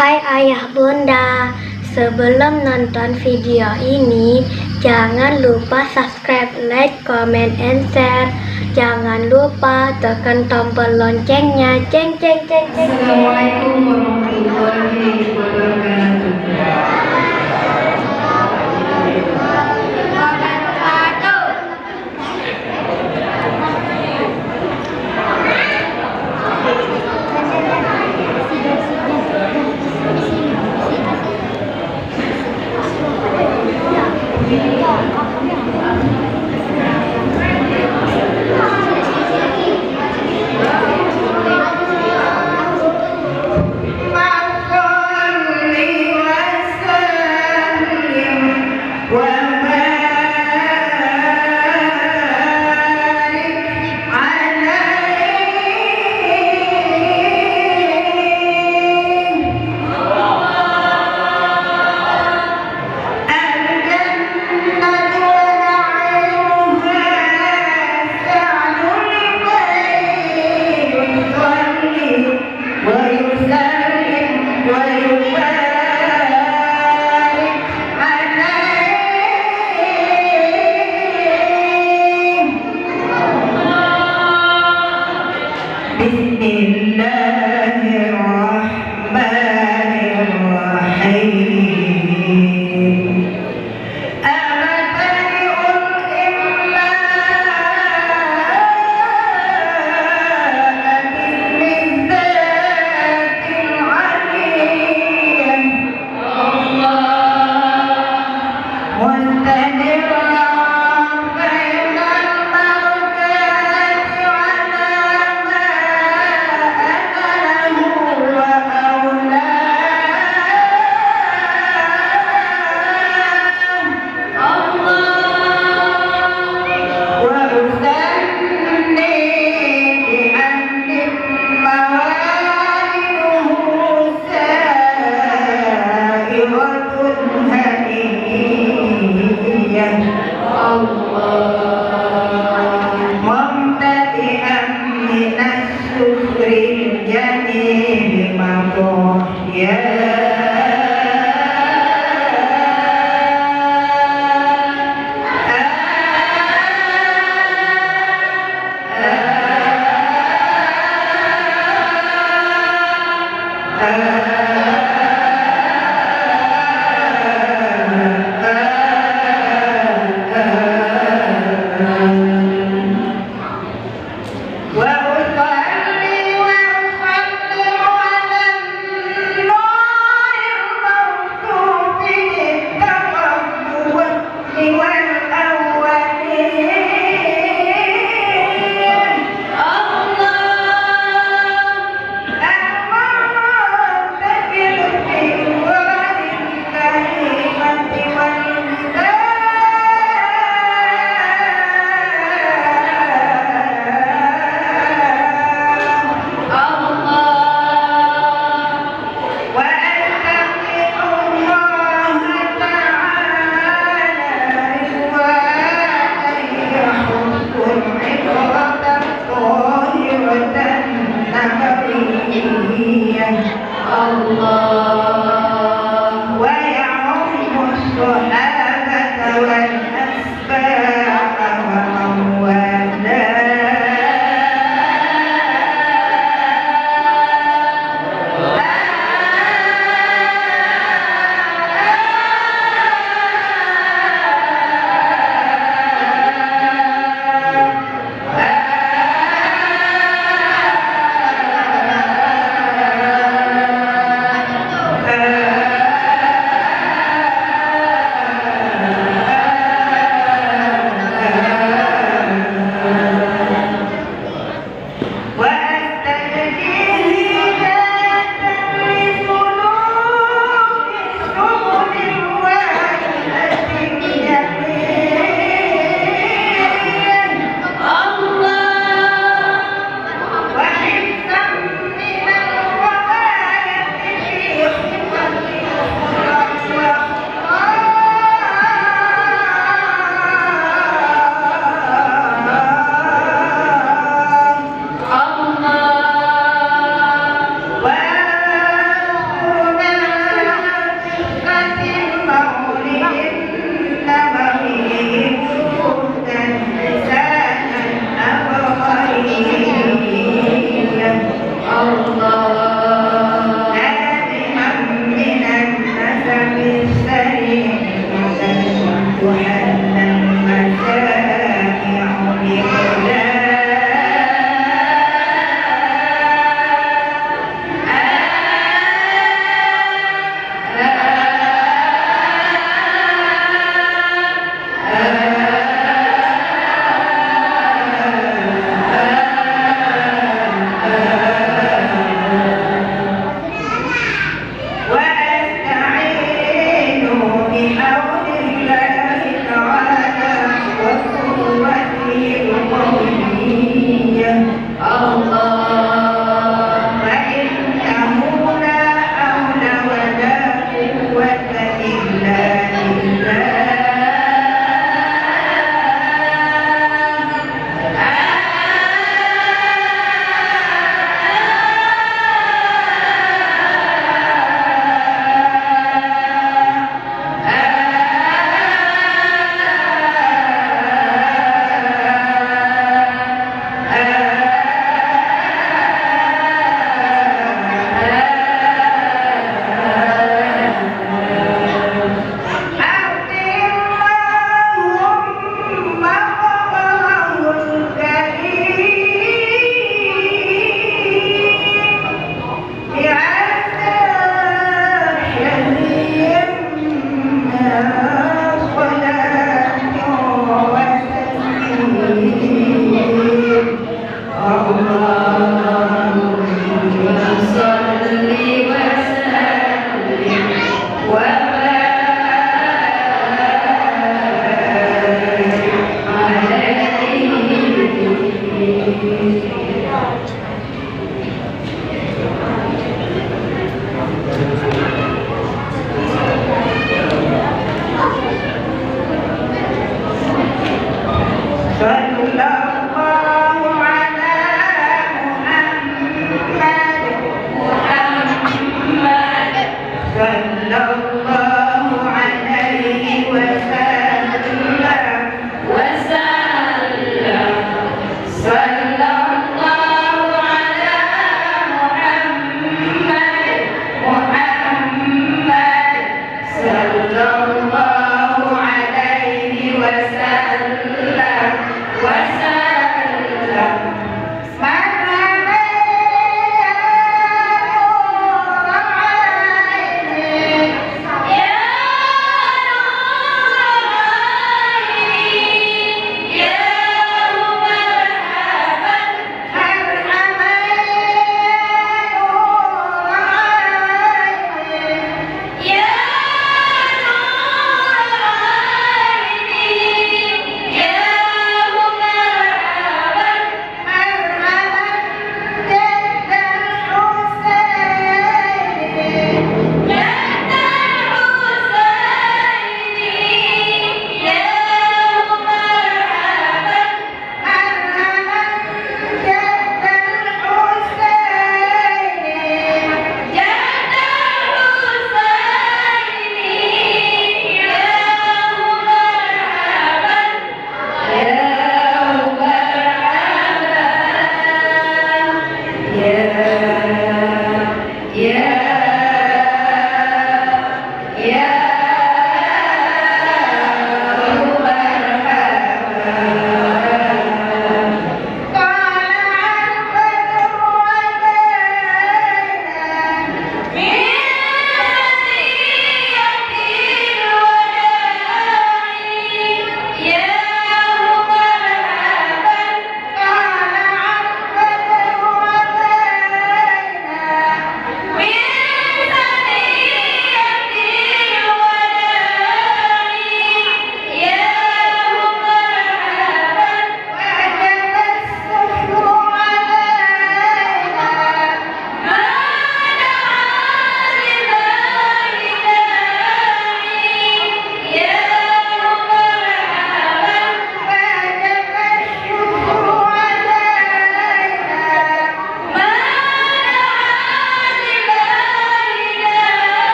Hai ayah bunda, sebelum nonton video ini, jangan lupa subscribe, like, comment, and share. Jangan lupa tekan tombol loncengnya. Ceng ceng ceng ceng. Assalamualaikum warahmatullahi wabarakatuh.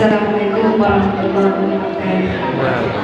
Assalamualaikum warahmatullahi wabarakatuh.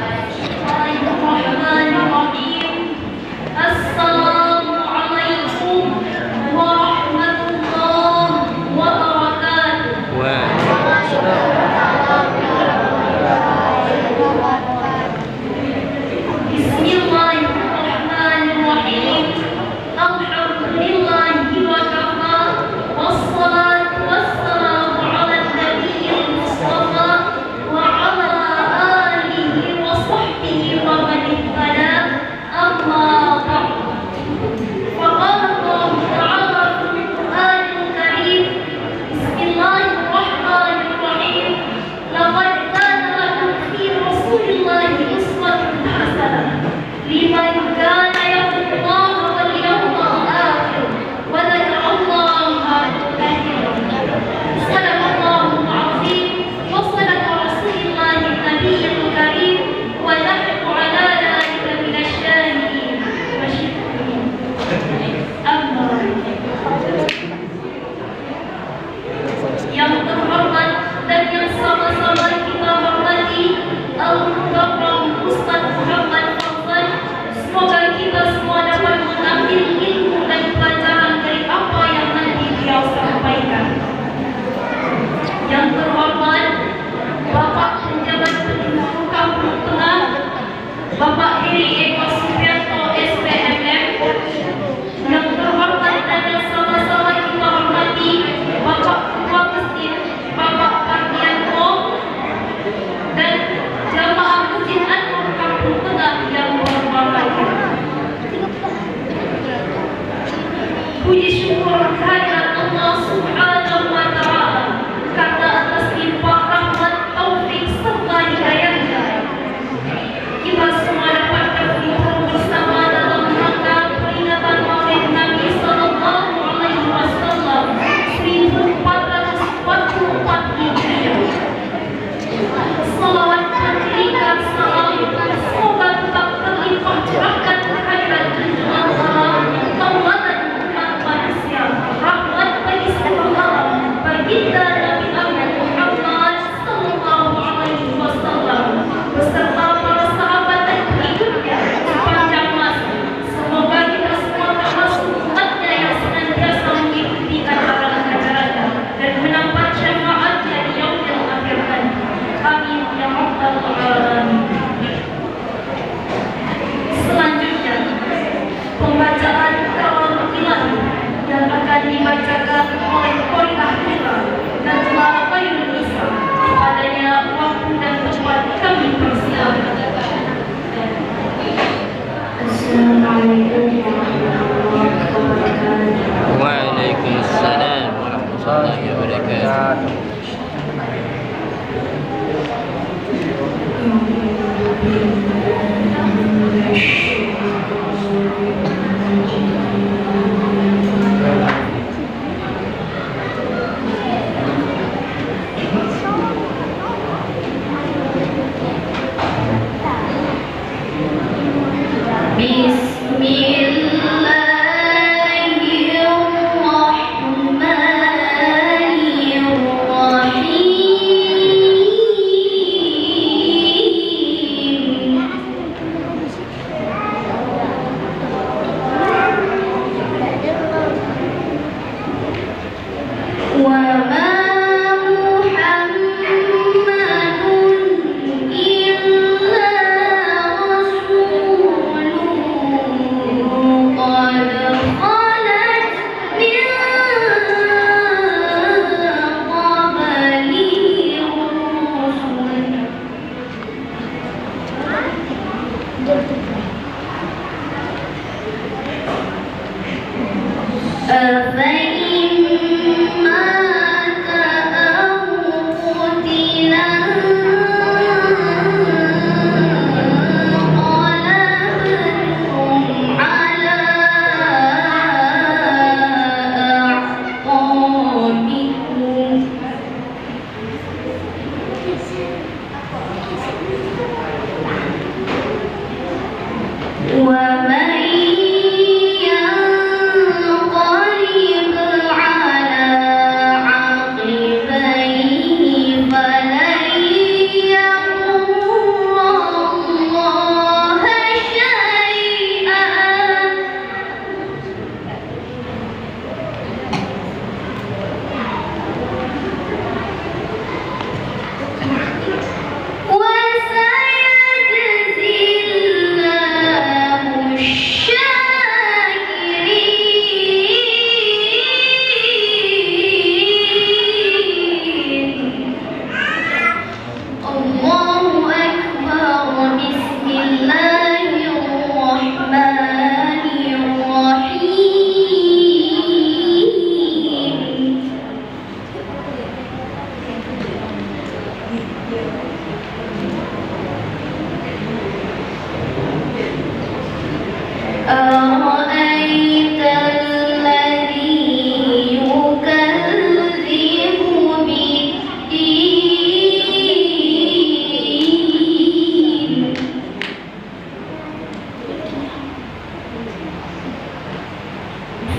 ومن ينقلب على عقبيه فلن يضر الله شيئا وسيجزي الله الشاكرين. الله أكبر. بسم الله الرحمن الرحيم. أرأيت الذي يكذب بالدين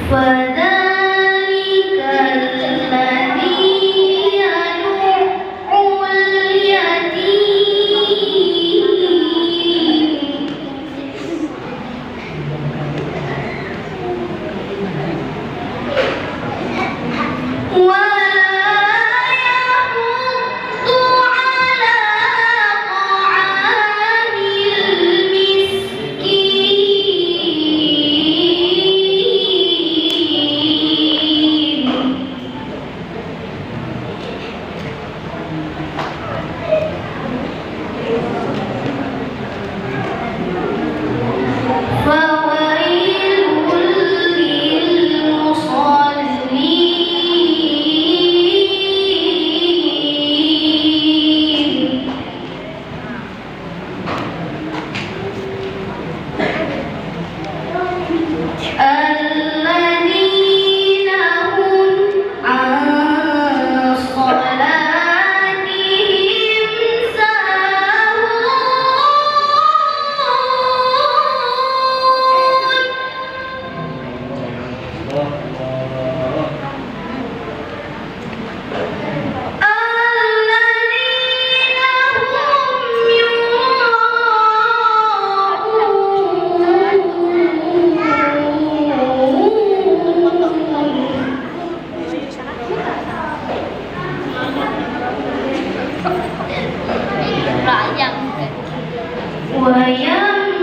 فذلك الذي يدع اليتيم ولا يحض على طعام المسكين. فويل للمصلين الذين هم عن صلاتهم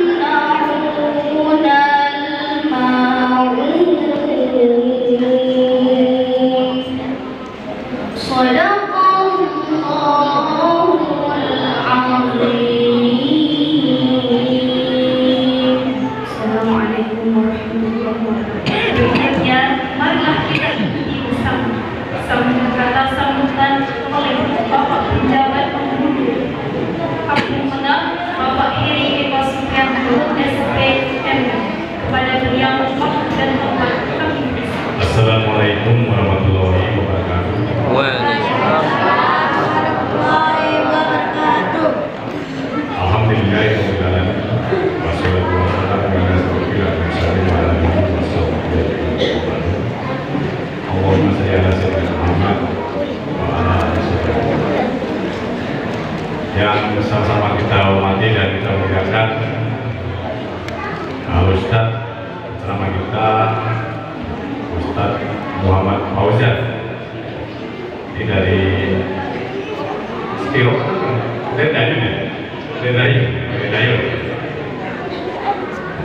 ويمنعون الماعون. صدق الله العظيم. السلام عليكم ورحمة الله وبركاته. Berikutnya, marilah kita ikuti bersama kata sambutan oleh Bapak Pejabat Penghulu Kampung Tengah, Bapak Heri Eko Supriyanto, SPM, kepada beliau waktu dan tempat kami persilakan. Assalamualaikum warahmatullahi wabarakatuh. Alhamdulillahirabbil alamin. Wassalatu wassalamu ala rasulillah wa ala alihi wasahbihi. Allahumma shalli ala sayyidina Muhammad wa ala ali sayyidina. Yang bersama-sama kita hormati dan kita muliakan Ustaz ceramah kita Ustaz Muhammad Fauzan. Ini dari Stiro Dedayu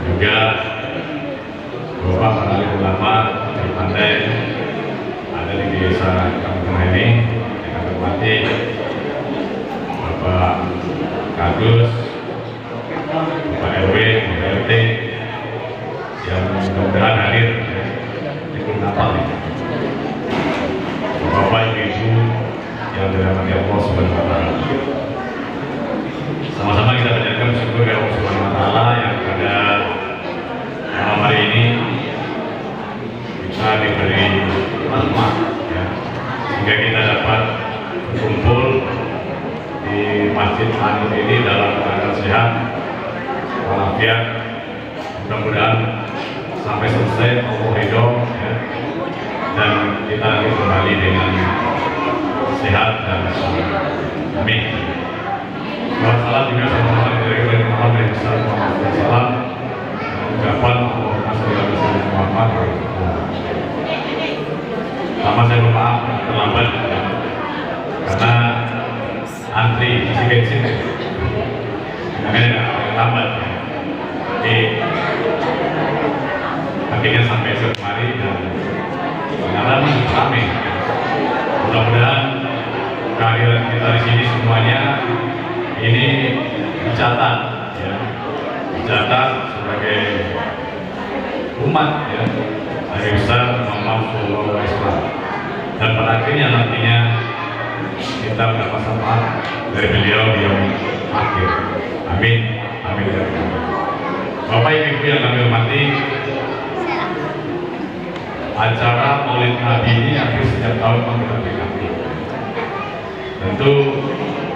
juga beberapa para ulama dari Pandai ada di desa Kampung ini yang hormati Bapak Kadus, Bapak RW, Bapak RT yang mudah-mudahan hadir di Natal ini. Bapak Ibu yang dirahmati Allah Subhanahu wa taala. Sama-sama kita panjatkan syukur kepada Allah Subhanahu wa taala yang pada malam hari ini kita diberi rahmat ya, sehingga kita dapat berkumpul di masjid Masjid Anur ini dalam keadaan sehat walafiat. Mudah-mudahan sampai selesai Allah ridho ya, dan kita nanti kembali dengan sehat dan selamat. Amin. Salam juga sama-sama dari Muhammad SAW. Ucapan Allahumma sholli ala sayyidina Muhammad. Pertama saya bermaaf terlambat ya, karena antri isi bensin makanya lambat ya. Jadi akhirnya sampai kemari dan ternyata ramai. Mudah-mudahan kehadiran kita di sini semuanya ini dicatat ya, dicatat sebagai umat ya, dari besar Muhammad Sallallahu Alaihi Wasallam, dan pada akhirnya nantinya kita mendapat syafaat dari beliau di yaumil akhir. Amin. Amin. Bapak Ibu yang kami hormati, acara Maulid Nabi ini hampir setiap tahun kita berikan. Tentu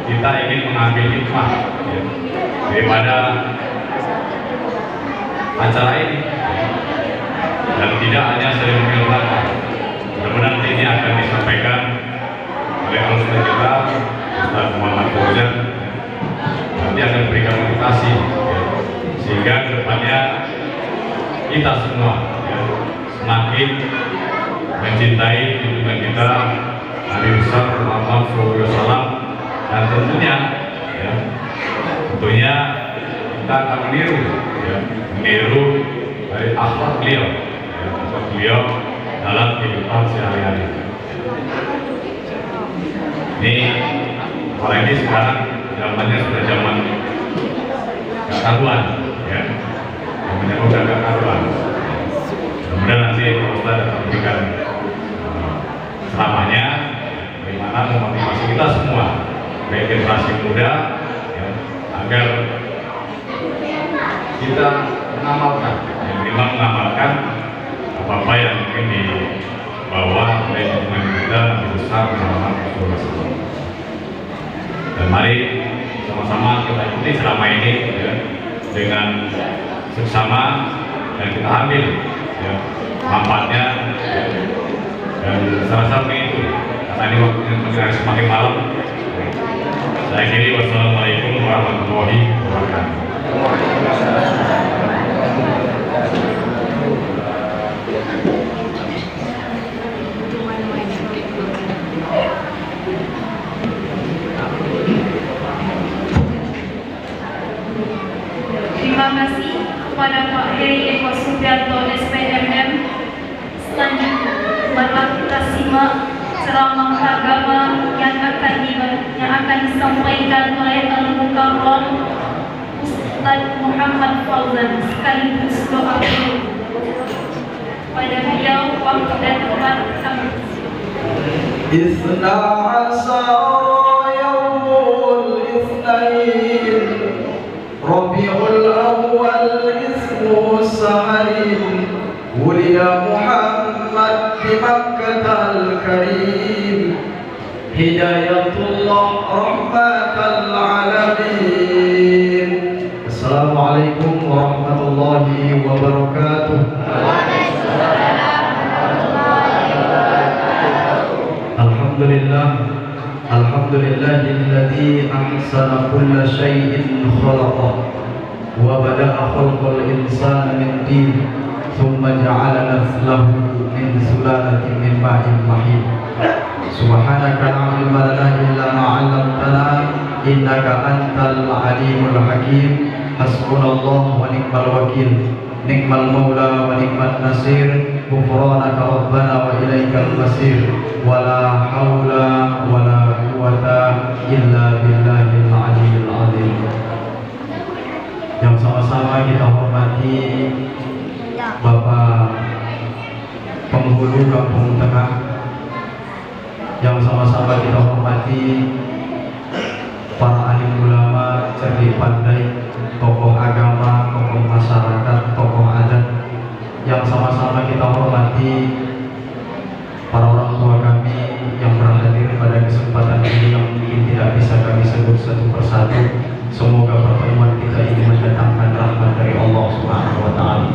kita ingin mengambil hikmah ya, daripada acara ini dan tidak hanya seremonial belaka. Mudah-mudahan ini akan disampaikan oleh Ustaz kita, Ustaz Muhammad Fauzan, nanti akan berikan motivasi ya, sehingga kedepannya kita semua ya, semakin mencintai junjungan kita Nabi besar Muhammad SAW, dan tentunya kita akan meniru dari akhlak beliau dalam kehidupan sehari-hari. Ini apalagi sekarang zamannya sudah zaman gak karuan ya, zamannya udah gak karuan. Kemudian nanti Ustaz akan memberikan ceramahnya bagaimana memotivasi kita semua, baik generasi muda ya, agar kita mengamalkan, minimal mengamalkan apa-apa yang mungkin dibawa oleh junjungan kita Nabi besar Muhammad SAW. Dan mari sama-sama kita ikuti ceramah ini ya, dengan seksama, dan kita ambil ya, manfaatnya ya. Dan salah satu itu karena ini waktunya semakin malam. Saya akhiri, wassalamualaikum warahmatullahi wabarakatuh. Terima kasih kepada Pak Heri Eko Subianto SPMM. Selanjutnya, marilah kita simak ceramah agama yang akan disampaikan oleh Al-Mukarram Ustaz Muhammad Fauzan, sekaligus doa pada beliau waktu dan tempat kami. Isna asara yaumul itsnain Rabiul Awwal ismu Sa'id Wulida Muhammad di Makkah al-Karim Hidayatullah rahmatal alamin. Assalamualaikum warahmatullahi wabarakatuh. Alhamdulillah, alhamdulillahilladzi ahsana kulla syai'in khalaqa wa bada'a khalqal insana min tin thumma ja'ala naslahu min sulalatin min ma'in mahin. Subhanaka la ilma lana illa ma 'allamtana innaka antal alimul hakim. Hasbunallahu wa ni'mal wakil, ni'mal maula wa ni'man nasir. Ghufranaka rabbana wa ilaikal masir. Wala haula wala quwata illa billahil aliyyil azim. Yang sama-sama kita hormati Bapak Penghulu Kampung Tengah, yang sama-sama kita hormati para alim ulama, cerdik pandai, tokoh agama, tokoh masyarakat, tokoh adat, yang sama-sama kita hormati para orang tua kami yang berhadir pada kesempatan ini yang mungkin tidak bisa kami sebut satu persatu. wabarakatuh. Semoga pertemuan kita ini mendatangkan rahmat dari Allah Subhanahu wa taala.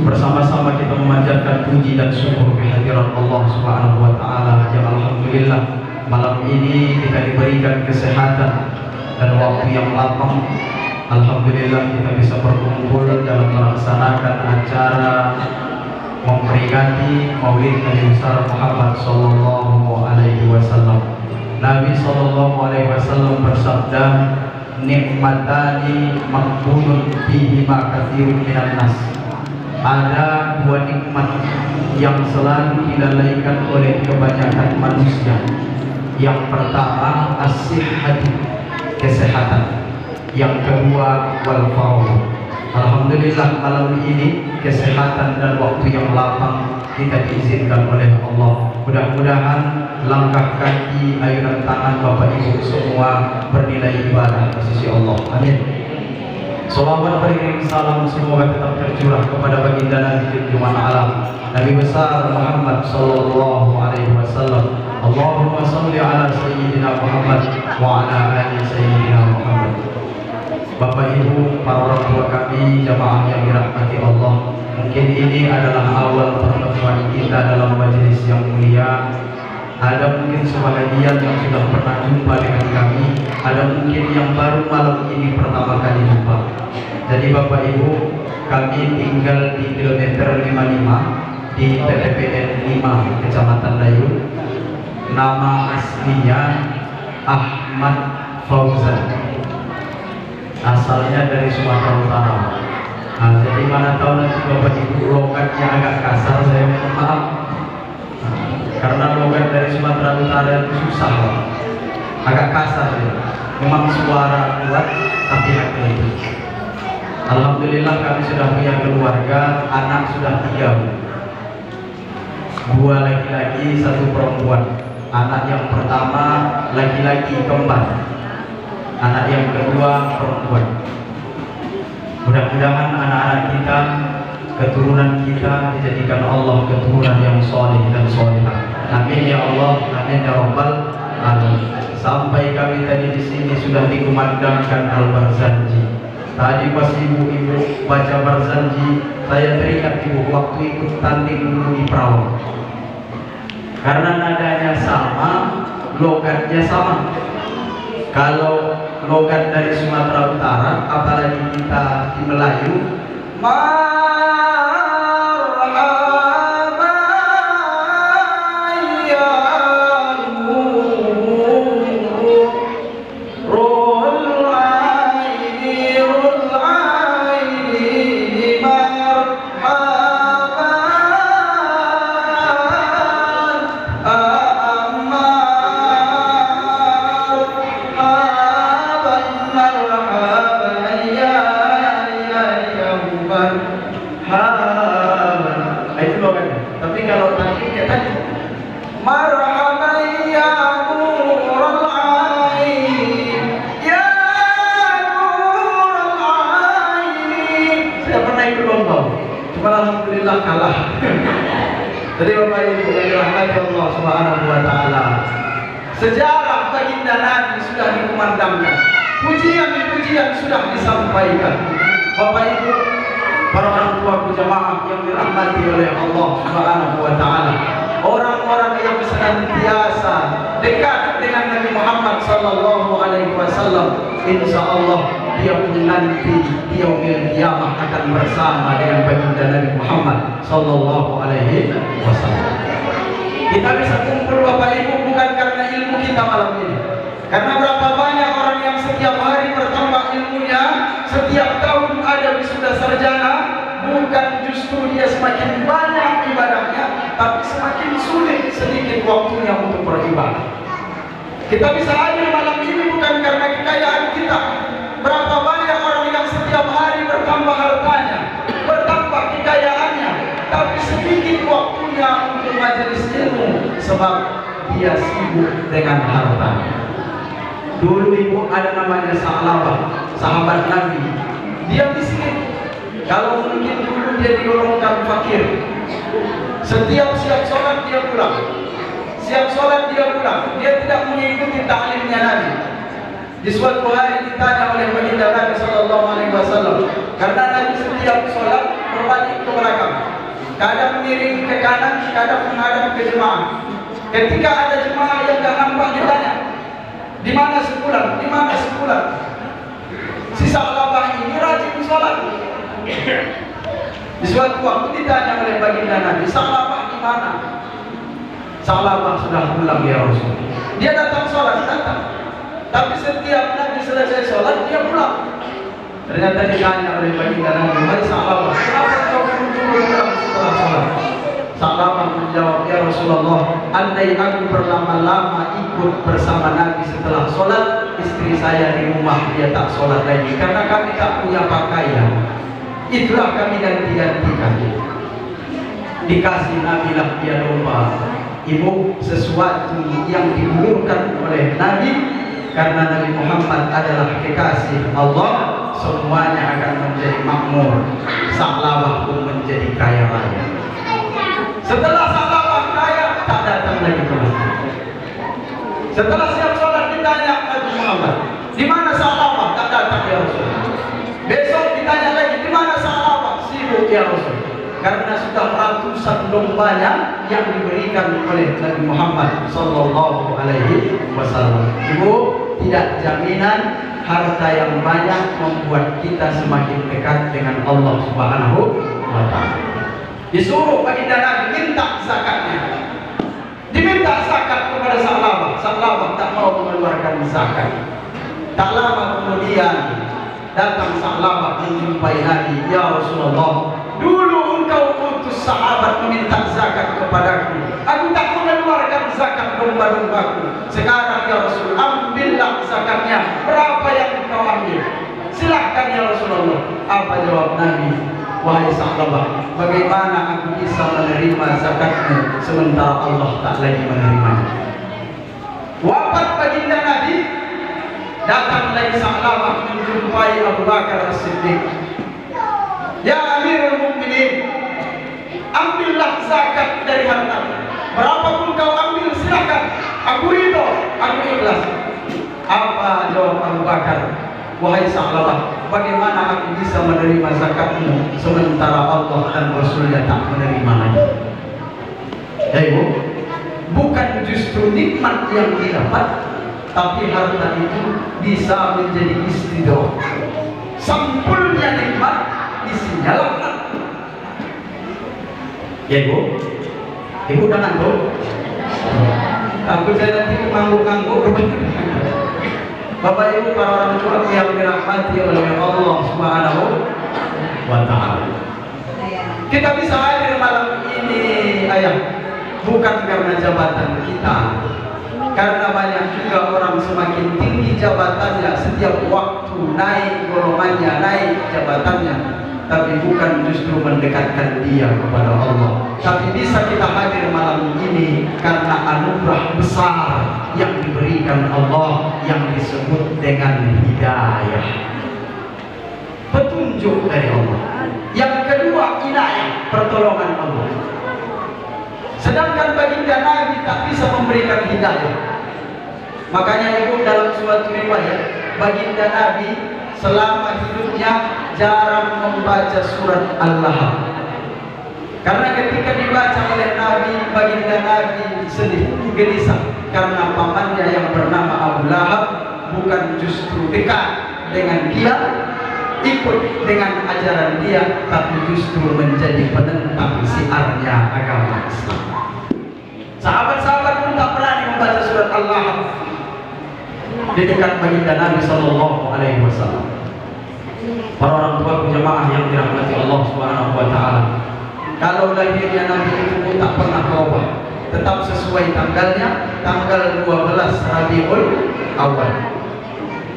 Bersama-sama kita memanjatkan puji dan syukur kehadiran Allah Subhanahu wa taala yang alhamdulillah malam ini kita diberikan kesehatan dan waktu yang lapang. Alhamdulillah kita bisa berkumpul dalam melaksanakan acara memperingati Maulid Nabi besar Muhammad sallallahu alaihi wasallam. Nabi sallallahu alaihi wasallam bersabda, "Nikmatani maqbulun fihi ma katsirun minan nas." Ada dua nikmat yang selalu dilalaikan oleh kebanyakan manusia. Yang pertama as-sihhatu, kesehatan. Yang kedua wal faraghh. Alhamdulillah malam ini kesehatan dan waktu yang lapang kita diizinkan oleh Allah. Mudah-mudahan langkah kaki, ayunan tangan Bapak Ibu semua bernilai ibadah di sisi Allah. Amin. Salawat beriring salam semoga tetap tercurah kepada baginda Nabi Jumat alam Nabi besar Muhammad sallallahu alaihi wasallam. Allahumma shalli ala sayyidina Muhammad wa ala ali sayyidina Muhammad. Bapak Ibu, para orang tua kami, jamaah yang dirahmati Allah, mungkin ini adalah awal pertemuan kita dalam majelis yang mulia. Ada mungkin sebahagian yang sudah pernah jumpa dengan kami, ada mungkin yang baru malam ini pertama kali jumpa. Jadi Bapak Ibu, kami tinggal di kilometer 55 di TPPN 5 Kecamatan Dayun. Nama aslinya Ahmad Fauzan. Asalnya dari Sumatera Utara. Nah, jadi mana tahu nanti Bapak Ibu logatnya agak kasar, saya mohon maaf. Karena logat dari Sumatera Utara itu susah, agak kasar ya. Memang suara kuat tapi hati itu. Alhamdulillah kami sudah punya keluarga, anak sudah 3, 2 laki-laki, 1 perempuan. Anak yang pertama laki-laki kembar, anak yang kedua perempuan. Mudah-mudahan anak-anak kita, keturunan kita dijadikan Allah keturunan yang soleh dan solehah. Amin ya Allah, amin ya Rabbal alamin. Sampai kami tadi di sini sudah dikumandangkan Al-Barzanji. Tadi pas ibu-ibu baca Barzanji, saya teringat ibu waktu ikut tanding dulu di Perawang. Karena nadanya sama, logatnya sama. Kalau logat dari Sumatera Utara, apalagi kita di Melayu, alhamdulillah kalah. Jadi Bapak Ibu yang dirahmati Allah Subhanahu wa taala, sejarah baginda Nabi sudah dikumandangkan, pujian-pujian sudah disampaikan. Bapak Ibu, para orang tua jamaah yang dirahmati oleh Allah Subhanahu wa taala, orang-orang yang senantiasa dekat dengan Nabi Muhammad sallallahu alaihi wasallam, insyaallah dia pun nanti di yaumil qiyamah akan bersama dengan baginda Nabi Muhammad sallallahu alaihi wasallam. Kita bisa kumpul Bapak Ibu bukan karena ilmu kita malam ini. Karena berapa banyak orang yang setiap hari bertambah ilmunya, setiap tahun ada wisuda sarjana, bukan justru dia semakin banyak ibadahnya, tapi semakin sulit sedikit waktunya untuk beribadah. Kita bisa hadir malam ini bukan karena kekayaan kita. Berapa banyak orang yang setiap hari bertambah hartanya, bertambah kekayaannya, tapi sedikit waktunya untuk majelis ilmu sebab dia sibuk dengan hartanya. Dulu ibu ada namanya Sa'labah, sahabat Nabi. Dia miskin. Kalau mungkin dulu dia digolongkan fakir. Setiap siap sholat dia pulang. Siap sholat dia pulang. Dia tidak mengikuti taklimnya Nabi. Di suatu hari ditanya oleh baginda Nabi Sallallahu Alaihi Wasallam, karena Nabi setiap sholat berbalik ke belakang, kadang miring ke kanan, kadang menghadap ke jemaah. Ketika ada jemaah yang tak nampak, ditanya, di mana sepulang, di mana sepulang? Si Sa'labah ini rajin sholat. Di suatu waktu ditanya oleh baginda Nabi, Sa'labah di mana? Sa'labah sudah pulang ya Rasul. Dia datang sholat, datang. Tapi setiap Nabi selesai sholat, dia pulang. Ternyata ditanya oleh baginda Nabi, "Hai Sa'labah, kenapa kau pulang setelah sholat?" Sa'labah menjawab, "Ya Rasulullah, andai aku berlama-lama ikut bersama Nabi setelah sholat, istri saya di rumah dia tak sholat lagi, karena kami tak punya pakaian. Itulah kami ganti-gantikan." Dikasih Nabi lah dia domba. Ibu, sesuatu yang diulurkan oleh Nabi, karena Nabi Muhammad adalah kekasih Allah, semuanya akan menjadi makmur. Sa'labah pun menjadi kaya raya. Setelah Sa'labah kaya, tak datang lagi ke masjid. Setelah siap sholat ditanya Nabi Muhammad, "Di mana Sa'labah?" Tak datang ya Rasul. Besok ditanya lagi, "Di mana Sa'labah?" Sibuk ya Rasul. Karena sudah ratusan dombanya yang diberikan oleh Nabi Muhammad Sallallahu Alaihi Wasallam. Ibu, tidak jaminan harta yang banyak membuat kita semakin dekat dengan Allah Subhanahu wa Ta'ala. Disuruh baginda Nabi minta zakatnya. Diminta zakat kepada Sa'labah. Sa'labah tak mau mengeluarkan zakat. Tak lama kemudian datang Sa'labah menjumpai Nabi, "Ya Rasulullah, dulu engkau utus sahabat meminta zakat kepadaku. Aku tak mengeluarkan zakat domba-dombaku. Sekarang ya Rasul, ambillah zakatnya. Berapa yang engkau ambil? Silahkan ya Rasulullah." Apa jawab Nabi? "Wahai Sa'labah, bagaimana aku bisa menerima zakatmu sementara Allah tak lagi menerimanya?" Wafat baginda Nabi, datang lagi Sa'labah menjumpai Abu Bakar As-Siddiq. "Ya Amirul Mukminin, ambillah zakat dari hartamu. Berapapun kau ambil silakan. Aku ridho, aku ikhlas." Apa jawab Abu Bakar? "Wahai Sa'labah, bagaimana aku bisa menerima zakatmu sementara Allah dan Rasulnya tak menerima lagi?" Ya Ibu, bukan justru nikmat yang didapat, tapi harta itu bisa menjadi istri doa. Sampulnya nikmat, isinya laknat. Ya Ibu, Ibu udah ngantuk? Takut saya nanti ngangguk-ngangguk. Bapak Ibu, para orang tua yang dirahmati oleh Allah Subhanahu wa Ta'ala, kita bisa hadir malam ini ayah, bukan karena jabatan kita, karena banyak juga orang semakin tinggi jabatannya, setiap waktu naik golongannya, naik jabatannya, tapi bukan justru mendekatkan dia kepada Allah. Tapi bisa kita hadir malam ini karena anugerah besar yang diberikan Allah yang disebut dengan hidayah, petunjuk dari Allah. Yang kedua, inayah, pertolongan Allah. Sedangkan baginda Nabi tak bisa memberikan hidayah. Makanya Ibu, dalam suatu riwayat, baginda Nabi selama hidupnya jarang membaca surat Al-Lahab. Karena ketika dibaca oleh Nabi, baginda Nabi sedih, gelisah, karena pamannya yang bernama Abu Lahab bukan justru dekat dengan dia, ikut dengan ajaran dia, tapi justru menjadi penentang siarnya agama Islam. Sahabat-sahabat pun tak berani membaca surat Al-Lahab di dekat baginda Nabi Sallallahu Alaihi Wasallam. Para orang tua jemaah yang dirahmati Allah Subhanahu wa Ta'ala, kalau lahirnya Nabi itu tak pernah berubah, tetap sesuai tanggalnya, tanggal 12 Rabiul Awal,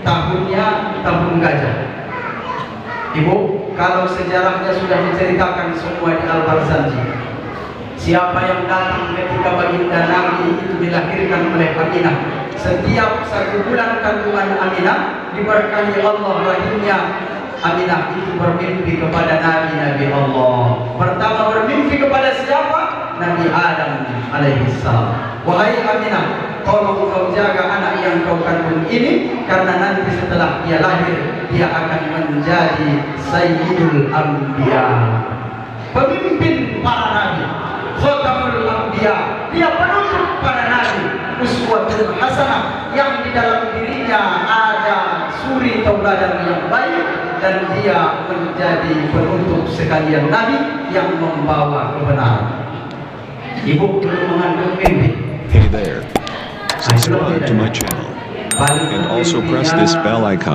tahunnya tahun gajah. Ibu, kalau sejarahnya sudah diceritakan semua di Al-Barzanji, siapa yang datang ketika baginda Nabi itu dilahirkan oleh Aminah, setiap 1 bulan kandungan Aminah diberkahi Allah rahimnya. Aminah itu bermimpi kepada Nabi Allah. Pertama bermimpi kepada siapa? Nabi Adam alaihissalam. "Wahai Aminah, tolong kau jaga anak yang kau kandung ini, karena nanti setelah dia lahir dia akan menjadi Sayyidul Anbiya, pemimpin para nabi, Khatamul Anbiya, dia penutup para nabi, uswatul hasanah, yang di dalam dirinya ada suri tauladan yang baik, dan dia menjadi penutup sekalian nabi yang membawa kebenaran. Ibu perlu mengandung mimpi. Hey there. Subscribe to my channel. And also press this bell icon.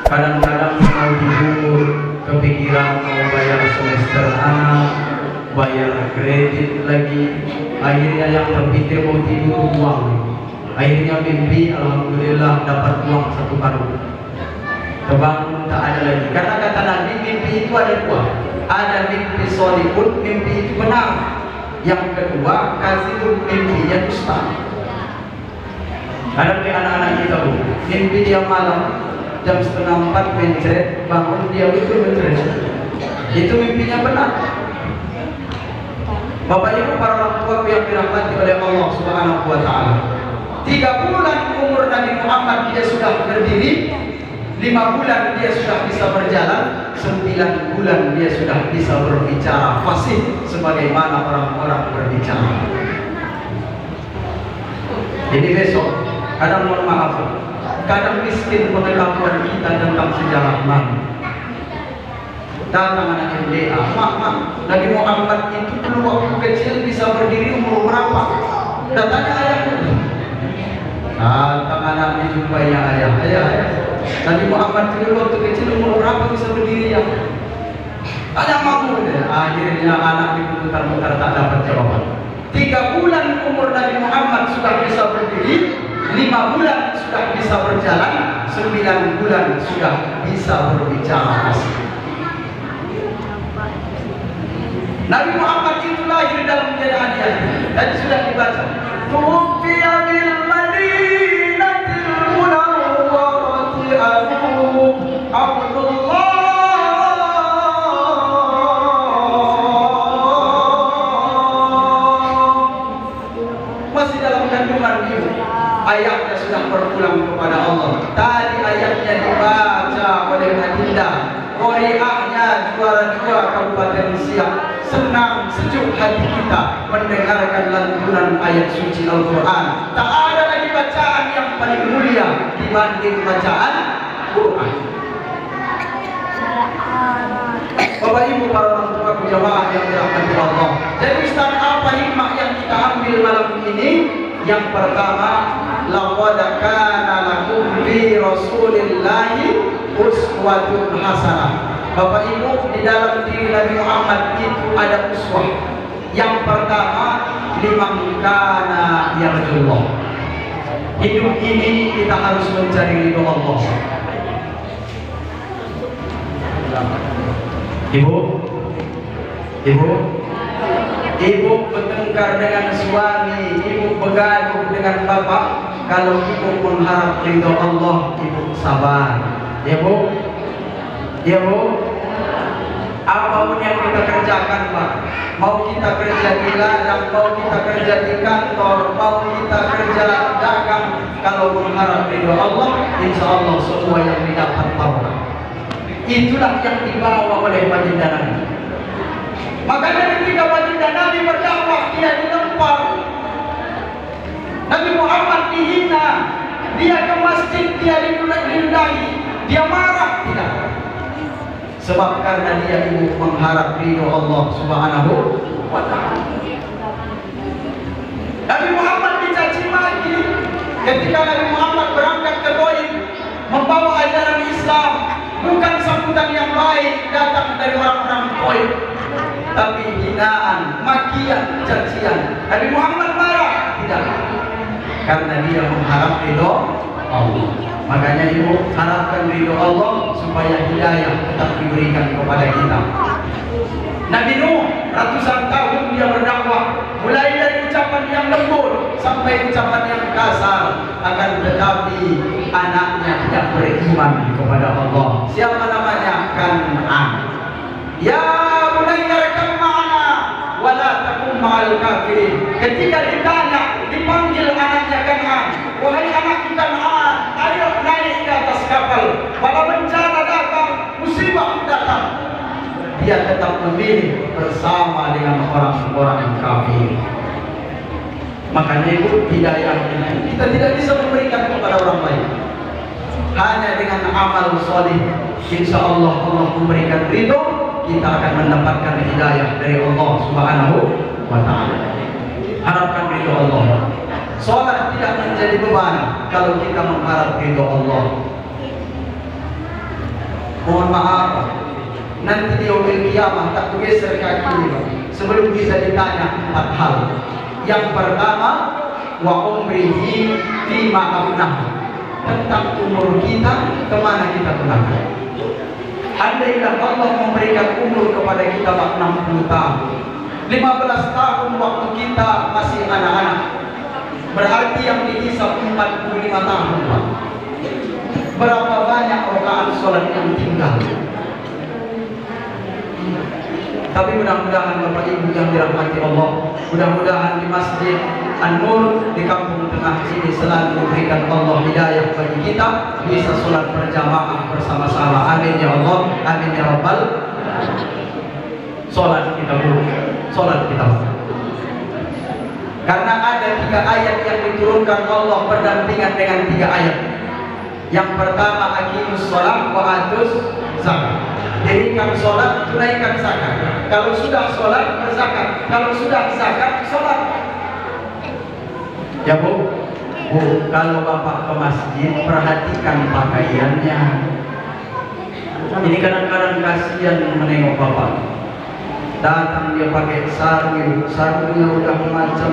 Kadang-kadang mau tidur, kepikiran mau bayar semester anak, bayar kredit lagi, akhirnya yang terpikir mau tidur uang. Akhirnya mimpi, alhamdulillah dapat uang 1 karung. Kebangun tak ada lagi. Karena kata Nabi, mimpi itu ada 2. Ada mimpi sholihun, mimpi itu benar. Yang kedua, kazibun, mimpinya dusta. Ada anak-anak kita, Bu, mimpi dia malam jam 3:30 mencret, bangun dia betul mencret. Itu mimpinya benar. Bapak Ibu para orang tua yang dirahmati oleh Allah Subhanahu wa taala. 3 bulan umur Nabi Muhammad dia sudah berdiri, 5 bulan dia sudah bisa berjalan, 9 bulan dia sudah bisa berbicara fasih sebagaimana orang-orang berbicara. Jadi besok, kadang mohon maaf, kadang miskin pengetahuan kita tentang sejarah Nabi. Datang anak MDA, mak, Nabi Muhammad itu dulu waktu kecil bisa berdiri umur berapa? Datanya ayahnya. Datang anak dijumpainya ayah. Nabi Muhammad dulu waktu kecil umur berapa bisa berdiri ya? Ada mampu deh. Akhirnya anak diputar-putar tak dapat jawaban. 3 bulan umur Nabi Muhammad sudah bisa berdiri, 5 bulan sudah bisa berjalan, 9 bulan sudah bisa berbicara. Nabi Muhammad itu lahir dalam keadaan yang dan sudah dibaca. Tufiya bil Madinatil Munawwarati Abu Abdullah. Masih dalam kandungan ibu, ayatnya sudah berpulang kepada Allah. Tadi ayatnya dibaca oleh Adinda, qori'ahnya juara 2 Kabupaten Siak. Senang, sejuk hati kita mendengarkan lantunan ayat suci Al-Quran. Tak ada lagi bacaan yang paling mulia dibanding bacaan Quran. Bapak Ibu para orang tua jamaah yang dirahmati Allah. Jadi Ustaz, apa hikmah yang kita ambil malam ini? Yang pertama, laqad kana lakum fi Rasulillahi uswatun hasanah. Bapak Ibu, di dalam diri Nabi Muhammad itu ada uswah. Yang pertama, liman kana yarjullah. Hidup ini kita harus mencari ridho Allah. Ibu bertengkar dengan suami, ibu bergaduh dengan bapak. Kalau ibu mengharap ridho Allah, ibu sabar. Ya Bu, apapun yang kita kerjakan, Pak, mau kita kerja di ladang, mau kita kerja di kantor, mau kita kerja dagang, kalau mengharap ridho Allah, insya Allah semua yang didapat barokah. Itulah yang dibawa oleh baginda Nabi. Makanya ketika baginda Nabi berdakwah, dia dilempar. Nabi Muhammad dihina, dia ke masjid, dia diludahi, dia marah, tidak. Sebab karena dia ibu mengharap ridho Allah Subhanahu wa ta'ala. Nabi Muhammad dicaci maki ketika Nabi Muhammad berangkat ke Taif membawa ajaran Islam, bukan sambutan yang baik datang dari orang-orang Taif, tapi hinaan, makian, cacian. Nabi Muhammad marah, tidak, karena dia mengharap ridho Allah. Makanya ibu harapkan ridho Allah supaya hidayah tetap diberikan kepada kita. Nabi Nuh ratusan tahun dia berdakwah, mulai dari ucapan yang lembut sampai ucapan yang kasar, akan tetapi anaknya tidak beriman kepada Allah. Siapa namanya? Kan'an. Ya bunayya rkab ma'ana wa la takum ma'al kafirin. Ketika ditanya, dipanggil anaknya Kan'an, wahai anak Kan'an, ayo naik ke atas kapal. Pada bencana datang, musibah datang, dia tetap memilih bersama dengan orang-orang kafir. Makanya itu hidayah ini kita tidak bisa memberikan kepada orang lain. Hanya dengan amal soleh, insya Allah Allah memberikan ridho, kita akan mendapatkan hidayah dari Allah Subhanahu wa Ta'ala. Harapkan ridho Allah. Sholat tidak menjadi beban kalau kita mengharap ridho Allah. Mohon maaf, nanti di yaumil qiyamah tak bergeser kaki sebelum bisa ditanya 4 hal. Yang pertama, wa umrihi fima afnah, tentang umur kita, kemana kita gunakan. Andailah Allah memberikan umur kepada kita 60 tahun, 15 tahun waktu kita masih anak-anak, berarti yang dihisab 45 tahun. Berapa banyak rakaat sholat yang tinggal? Tapi mudah-mudahan Bapak Ibu yang dirahmati Allah, mudah-mudahan di Masjid An-Nur di Kampung Tengah ini selalu memberikan Allah hidayah bagi kita, bisa sholat berjamaah bersama-sama. Amin ya Allah, amin ya Rabbal. Sholat kita dulu, sholat kita. Karena ada 3 ayat yang diturunkan Allah berdampingan dengan 3 ayat. Yang pertama, aqimus sholat wa atuz zakat. Dirikan sholat, tunaikan zakat. Kalau sudah sholat, berzakat. Kalau sudah zakat, sholat. Ya Bu, kalau Bapak ke masjid, perhatikan pakaiannya. Ini kadang-kadang kasihan menengok Bapak. Datang dia pakai sarungnya udah macam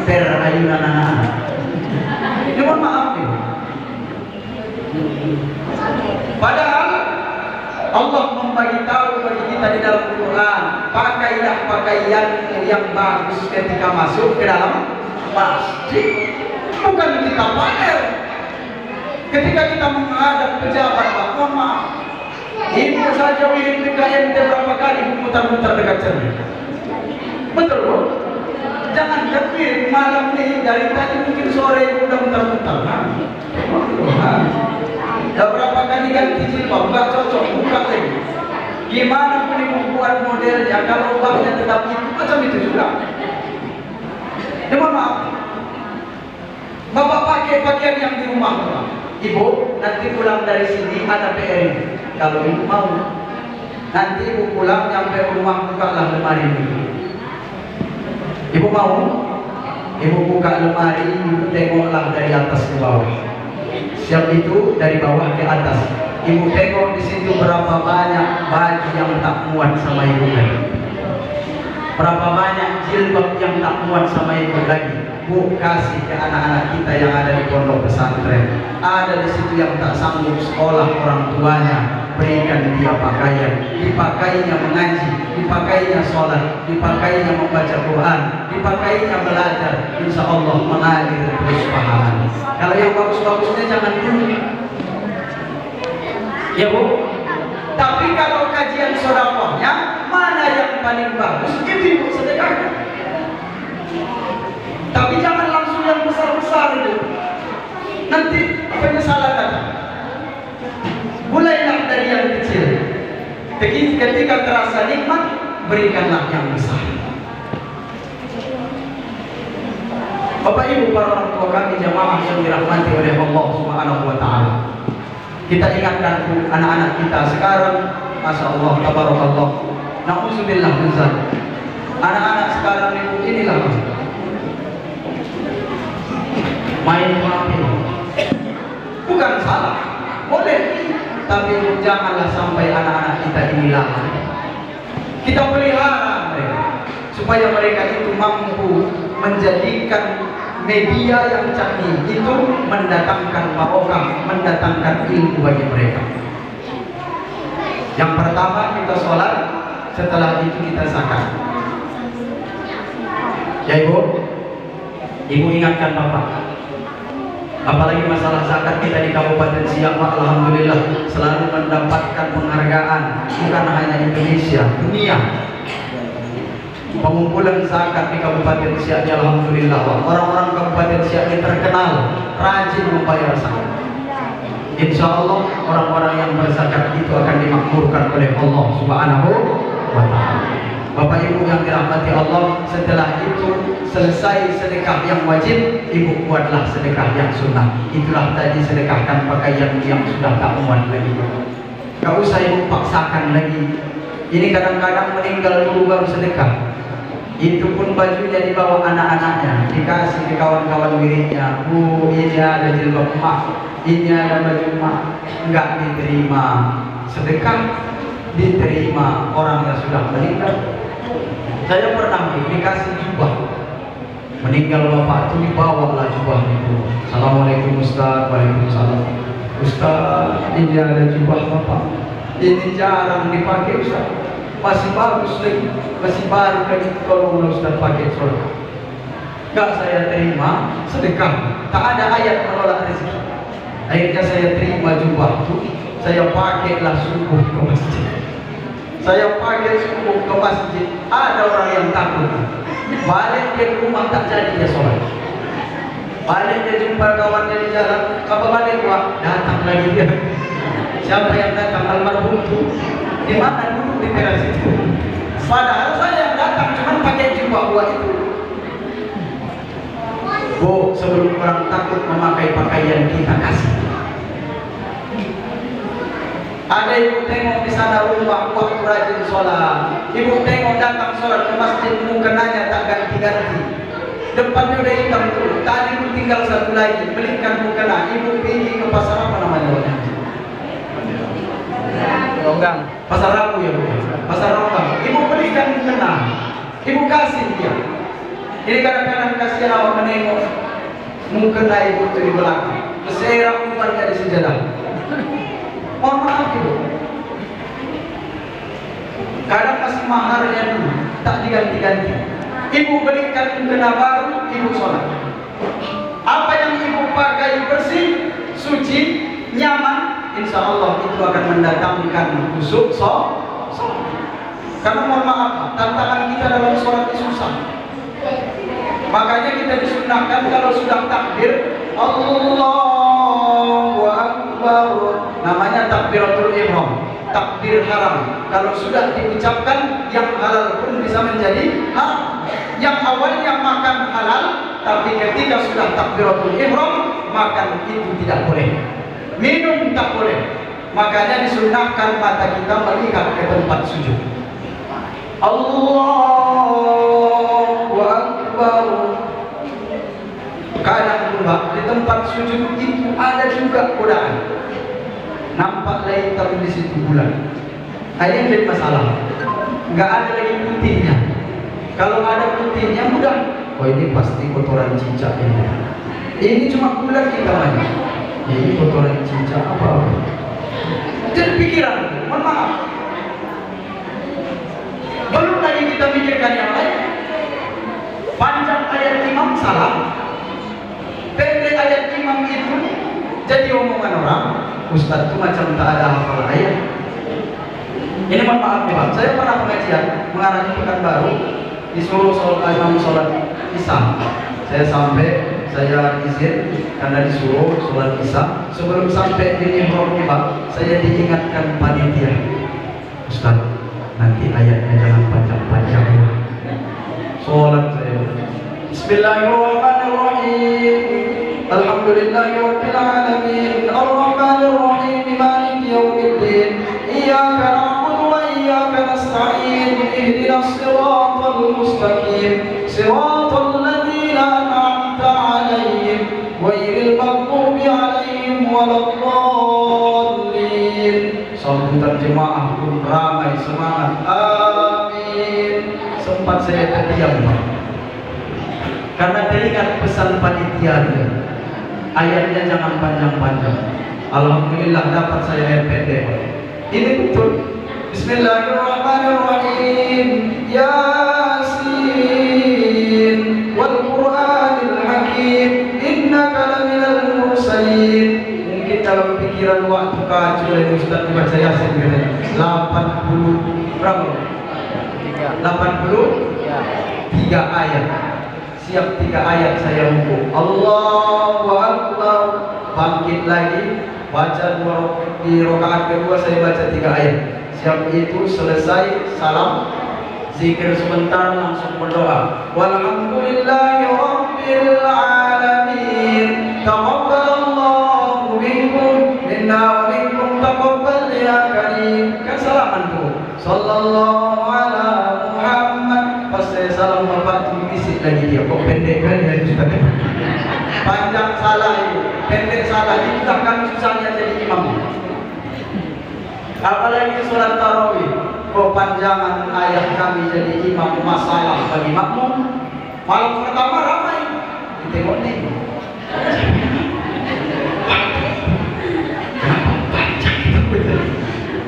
ayunan anak-anak. Ini mohon maaf nih. Padahal Allah membagi tahu bagi kita di dalam Quran, pakailah pakaianmu yang bagus ketika masuk ke dalam masjid. Bukan kita pamer ketika kita menghadap pejabat. Mohon maaf, ibu saja wirid PKM berapa kali muter-muter dekat cermin. Betul Bu? Jangan kepir malam nih, dari tadi mungkin sore udah muter-muter. Berapa kali ganti jilbab, nggak cocok, buka lagi. Gimana pun ibu buat modelnya, kalau uangnya tetap itu, macam itu juga. Ya, mohon maaf, Bapak pakai pakaian yang di rumah Bapak. Ibu nanti pulang dari sini ada PR ini. Kalau ibu mau, nanti ibu pulang sampai rumah bukalah lemari ini. Ibu mau? Ibu buka lemari, ibu tengoklah dari atas ke bawah. Siap itu dari bawah ke atas. Ibu tengok di situ berapa banyak baju yang tak muat sama ibu lagi. Berapa banyak jilbab yang tak muat sama ibu lagi. Bu, kasih ke anak-anak kita yang ada di pondok pesantren. Ada di situ yang tak sanggup sekolah orang tuanya, berikan dia pakaian. Dipakainya mengaji, dipakainya sholat, dipakainya membaca Quran, dipakainya belajar. Insya Allah mengalir terus pahala. Kalau yang bagus-bagusnya jangan dulu. Ya Bu. Tapi kalau kajian sedekahnya, mana yang paling bagus? Itu Ibu sedekahkan. Tapi jangan langsung yang besar-besar itu. Nanti penyesalan datang. Mulailah dari yang kecil. Ketika terasa nikmat, berikanlah yang besar. Bapak Ibu para orang tua kami jamaah yang dirahmati oleh Allah Subhanahu wa Ta'ala. Kita ingatkan anak-anak kita sekarang, Masya Allah, tabarakallah. Na'udzubillah min dzalik. Anak-anak sekarang inilah main HP. Bukan salah, boleh, tapi janganlah sampai anak-anak kita ini lalai. Kita pelihara mereka supaya mereka itu mampu menjadikan media yang canggih itu mendatangkan barokah, mendatangkan ilmu bagi mereka. Yang pertama kita sholat, setelah itu kita zakat. Ya Ibu, Ibu ingatkan Bapak. Apalagi masalah zakat kita di Kabupaten Siak, alhamdulillah selalu mendapatkan penghargaan, bukan hanya Indonesia, dunia. Pengumpulan zakat di Kabupaten Siak ini alhamdulillah orang-orang Kabupaten Siak ini terkenal rajin membayar zakat. Insya Allah orang-orang yang berzakat itu akan dimakmurkan oleh Allah Subhanahu wa Ta'ala. Bapak Ibu yang dirahmati Allah, setelah itu selesai sedekah yang wajib, ibu buatlah sedekah yang sunnah. Itulah tadi sedekahkan pakaian yang sudah tak muat lagi. Gak usah ibu paksakan lagi. Ini kadang-kadang meninggal dulu baru sedekah. Itu pun bajunya dibawa anak-anaknya, dikasih ke kawan-kawan wiridnya. Ini ada jilbab emak, ini ada baju emak. Enggak diterima sedekah, diterima orang yang sudah meninggal. Saya pernah dikasih jubah, meninggal bapak itu dibawalah jubah itu. Assalamualaikum Ustaz. Waalaikumsalam. Ustaz, ini ada jubah bapak, ini jarang dipakai Ustaz, masih bagus lagi, masih baru lagi, tolong Ustaz pakai sholat. Gak saya terima sedekah, tak ada ayat menolak rezeki. Akhirnya saya terima jubah itu, saya pakailah subuh ke masjid. Saya pakai subuh ke masjid, ada orang yang takut. Balik ke rumah tak jadi dia sholat. Balik dia jumpa kawannya di jalan, apa balik gua? Datang lagi dia. Siapa yang datang? Almarhum itu. Di mana duduk di teras itu? Padahal saya yang datang cuma pakai jubah gua itu. Bu, sebelum orang takut memakai pakaian kita kasih. Ada ibu tengok di sana rumah waktu rajin sholat. Ibu tengok datang sholat ke masjid, mukenanya tak ganti-ganti. Depannya udah hitam tuh. Tadi pun tinggal satu lagi, belikan mukena. Ibu pergi ke pasar apa namanya? Ronggang. Pasar Rabu ya Bu. Pasar Ronggang. Ibu belikan mukena. Ibu kasih dia. Ini kadang-kadang kasihan awak menengok mukena ibu itu di belakang. Berserak umpannya di sejadah. Mohon maaf ibu, kadang masih maharnya dulu, tak diganti-ganti. Ibu belikan mukena baru, ibu sholat. Apa yang ibu pakai bersih, suci, nyaman, insya Allah itu akan mendatangkan khusyuk sholat. Karena mohon maaf, tantangan kita dalam sholat itu susah. Makanya kita disunahkan kalau sudah takbir, Allahu Akbar, namanya takbiratul ihram, takbir haram. Kalau sudah diucapkan, yang halal pun bisa menjadi haram. Yang awalnya makan halal, tapi ketika sudah takbiratul ihram, makan itu tidak boleh, minum tak boleh. Makanya disunahkan mata kita melihat ke tempat sujud. Allahu Akbar. Kadang pula di tempat sujud itu ada juga godaan. Nampaklah hitam di situ bulan. Ini jadi masalah. Enggak ada lagi putihnya. Kalau ada putihnya mudah. Oh ini pasti kotoran cicak ini. Ini cuma bulan kita banyak. Ini kotoran cicak apa? Jadi pikiran, mohon maaf. Belum lagi kita pikirkan yang lain. Panjang ayat imam salah, pendek ayat imam itu jadi omongan orang. Ustaz itu macam tak ada hafal ayat. Ini mohon maaf nih Pak, saya pernah pengajian mengarahnya Pekanbaru, disuruh sholat isya. Saya sampai, saya izin karena disuruh sholat isya. Sebelum sampai di ihram Pak, saya diingatkan panitia, Ustaz, nanti ayatnya jangan panjang-panjang. Sholat saya. Bismillahirrahmanirrahim. Alhamdulillahirabbil alamin. Arrahmanir rahim. Maliki yaumiddin. Iyyaka na'budu wa iyyaka nasta'in. Ihdinas siratal mustaqim. Siratal ladzina an'amta 'alaihim ghairil maghdubi 'alaihim waladdallin. Sambutan jemaah pun ramai, semangat. Amin. Sempat saya terdiam Pak, karena teringat pesan panitia dia. Ayatnya jangan panjang-panjang. Alhamdulillah dapat saya ayat pendek. Ini betul. Bismillahirrahmanirrahim. Yasin wal Qur'anil Hakim. Innaka laminal mursalin. Mungkin dalam pikiran waktu kacau dari Ustaz baca Yasin 80 berapa? 3 83 ayat. Siap 3 ayat saya ruku. Allahu Akbar. Bangkit lagi, baca di rakaat kedua saya baca 3 ayat. Siap itu selesai salam, zikir sebentar langsung berdoa. Walhamdulillahi rabbil alamin. Taqabbalallahu minkum minna wa minkum taqabbal ya karim. Kan salaman tuh. Sallallahu ala Muhammad. Pas saya salam bapak bisik lagi dia. Kok pendek kan ya Ustaz? Panjang salah itu, pendek salah itu kan susahnya jadi imam. Apalagi sholat tarawih, kepanjangan ayat kami jadi imam masalah bagi makmum. Malam pertama ramai, ditengok nih.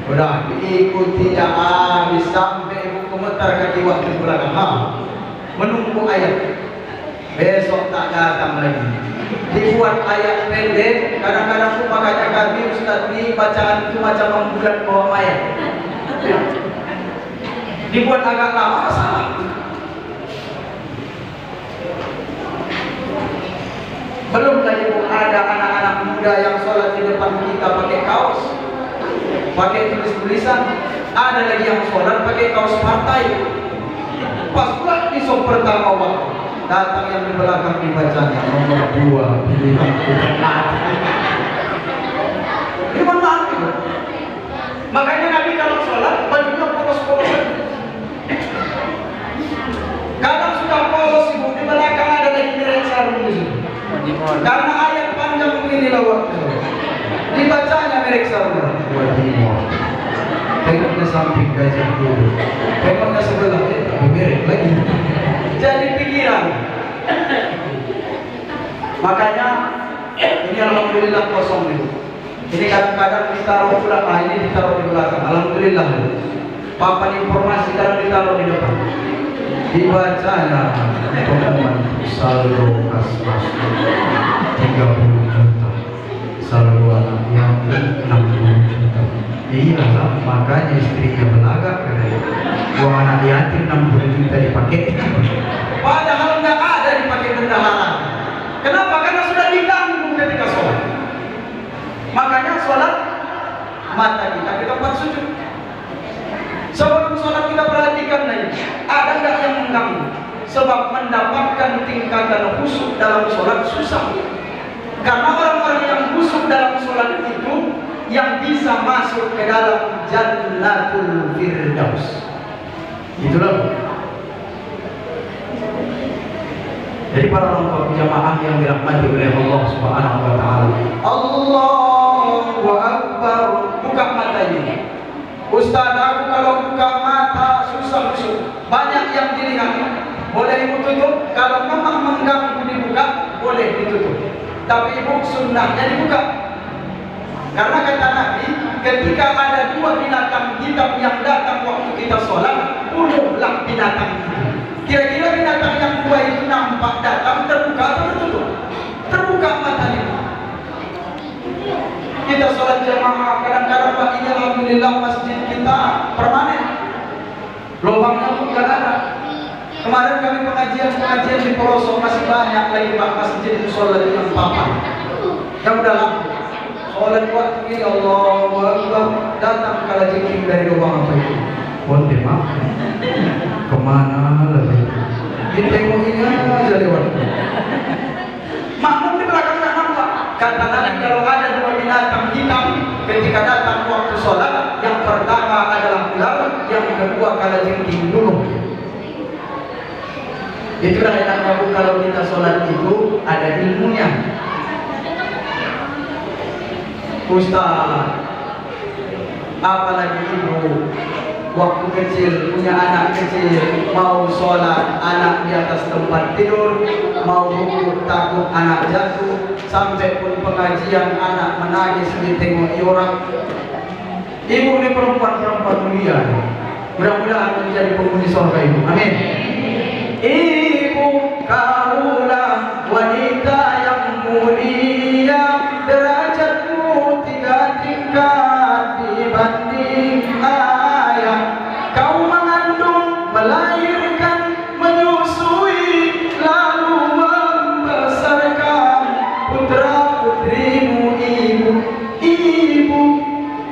Udah diikuti ya habis sampai komentar kaki waktu belakang. Menunggu ayat. Besok tak datang lagi. Dibuat ayat pendek, kadang-kadang pun makanya kami Ustaz ini bacaan itu macam membulat bawah mayat. Dibuat agak lama salah. Belum lagi ada anak-anak muda yang sholat di depan kita pakai kaos, pakai tulis-tulisan. Ada lagi yang sholat pakai kaos partai. Pas pula di sop pertama waktu datang yang di belakang dibacanya nomor 2 pilihan Iman mati. Makanya Nabi kalau sholat bajunya polos-polosan. Kadang sudah polos ibu, di belakang ada lagi merek sarung di situ. Karena ayat panjang begini waktu dibacanya merek sarung. Tengok ke samping gajah dulu, tengok ke sebelah tapi merek lagi. Jadi pikiran. Makanya ini alhamdulillah kosong nih. Ini kadang-kadang ditaruh pula, ini ditaruh di belakang. Alhamdulillah. Papan informasi kadang ditaruh di depan. Dibacanya pengumuman saldo kas masuk 30 juta, saldo anak yatim 60 juta. Iyalah, makanya istrinya belagak katanya. Uang anak yatim 60 juta dipakai. Padahal nggak ada dipakai bendahara. Kenapa? Karena sudah diganggu ketika sholat. Makanya sholat mata kita ke tempat sujud. Sebelum sholat kita perhatikan lagi, ada nggak yang mengganggu? Sebab mendapatkan tingkatan khusyuk dalam sholat susah. Karena orang-orang yang khusyuk dalam sholat itu yang bisa masuk ke dalam Jannatul Firdaus. Itulah. Jadi para orang tua jamaah yang dirahmati oleh Allah Subhanahu wa taala. Allahu Akbar. Buka mata ini. Ustaz, aku kalau buka mata susah khusyuk. Banyak yang dilihat. Boleh ibu tutup. Kalau memang mengganggu dibuka, boleh ditutup. Tapi ibu sunnahnya dibuka. Karena kata Nabi, ketika ada 2 binatang hitam yang datang waktu kita sholat, bunuhlah binatang itu. Kira-kira binatang yang 2 itu nampak datang, terbuka atau tertutup? Terbuka matanya. Kita sholat jamaah, kadang-kadang Pak, ini alhamdulillah masjid kita permanen. Lubangnya pun gak ada. Kemarin kami pengajian di pelosok, masih banyak lagi Pak masjid sholat yang papan. Yang udah lampu. Sholat waktu ini Allahu Akbar, datang kalajengking dari lubang apa itu? Bonde maaf. Kemana lagi? Ditengokinya aja lewat. Makmum di belakang tak nampak. Kata Nabi kalau ada 2 binatang hitam ketika datang waktu sholat, yang pertama adalah ular, yang kedua kalajengking dulu. Itulah enaknya kalau kita sholat itu ada ilmunya. Ustaz, apalagi ibu waktu kecil punya anak kecil, mau sholat anak di atas tempat tidur, mau rukuk takut anak jatuh, sampai pun pengajian anak menangis ditengok orang. Ibu ini perempuan mulia, mudah-mudahan menjadi penghuni surga ibu, amin. Ibu kaulah wanita yang mulia, derajatmu 3 tingkat dibanding ayah. Kau mengandung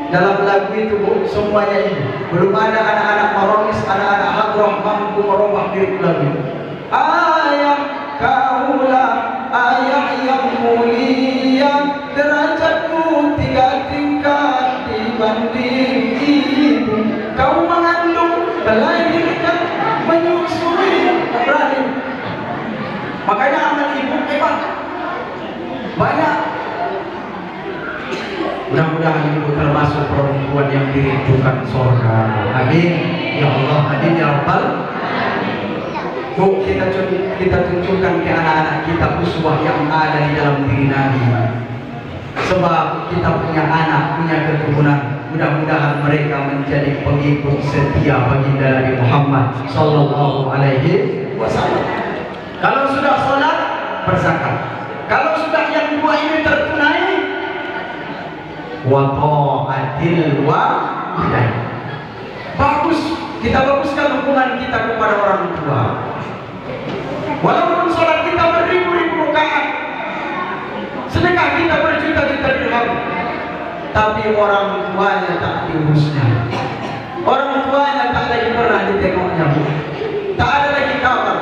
Dalam lagu itu Bu, semuanya ibu. Belum ada anak-anak maronis, anak-anak hadroh mampu merubah diri lagu. Ayah kaulah ayah yang mulia, derajatmu 3 tingkat dibanding ibu. Kau mengandung, melahirkan, menyusui, berani. Makanya amal ibu hebat. Banyak. Mudah-mudahan ibu termasuk perempuan yang dirindukan surga. Amin. Ya Allah, amin ya Rabbal. Bu, kita tunjukkan ke anak-anak kita uswah yang ada di dalam diri Nabi. Sebab kita punya anak, punya keturunan. Mudah-mudahan mereka menjadi pengikut setia baginda Nabi Muhammad sallallahu alaihi wasallam. Kalau sudah sholat, berzakat. Kalau sudah yang dua ini tertunai, wa ta'atil walidain. Bagus, kita baguskan hubungan kita kepada orang tua. Walaupun sholat kita beribu-ribu rakaat, sedekah kita berjuta-juta dirham, tapi orang tuanya tak diurusnya. Orang tuanya tak lagi pernah ditengoknya, tak ada lagi kabar.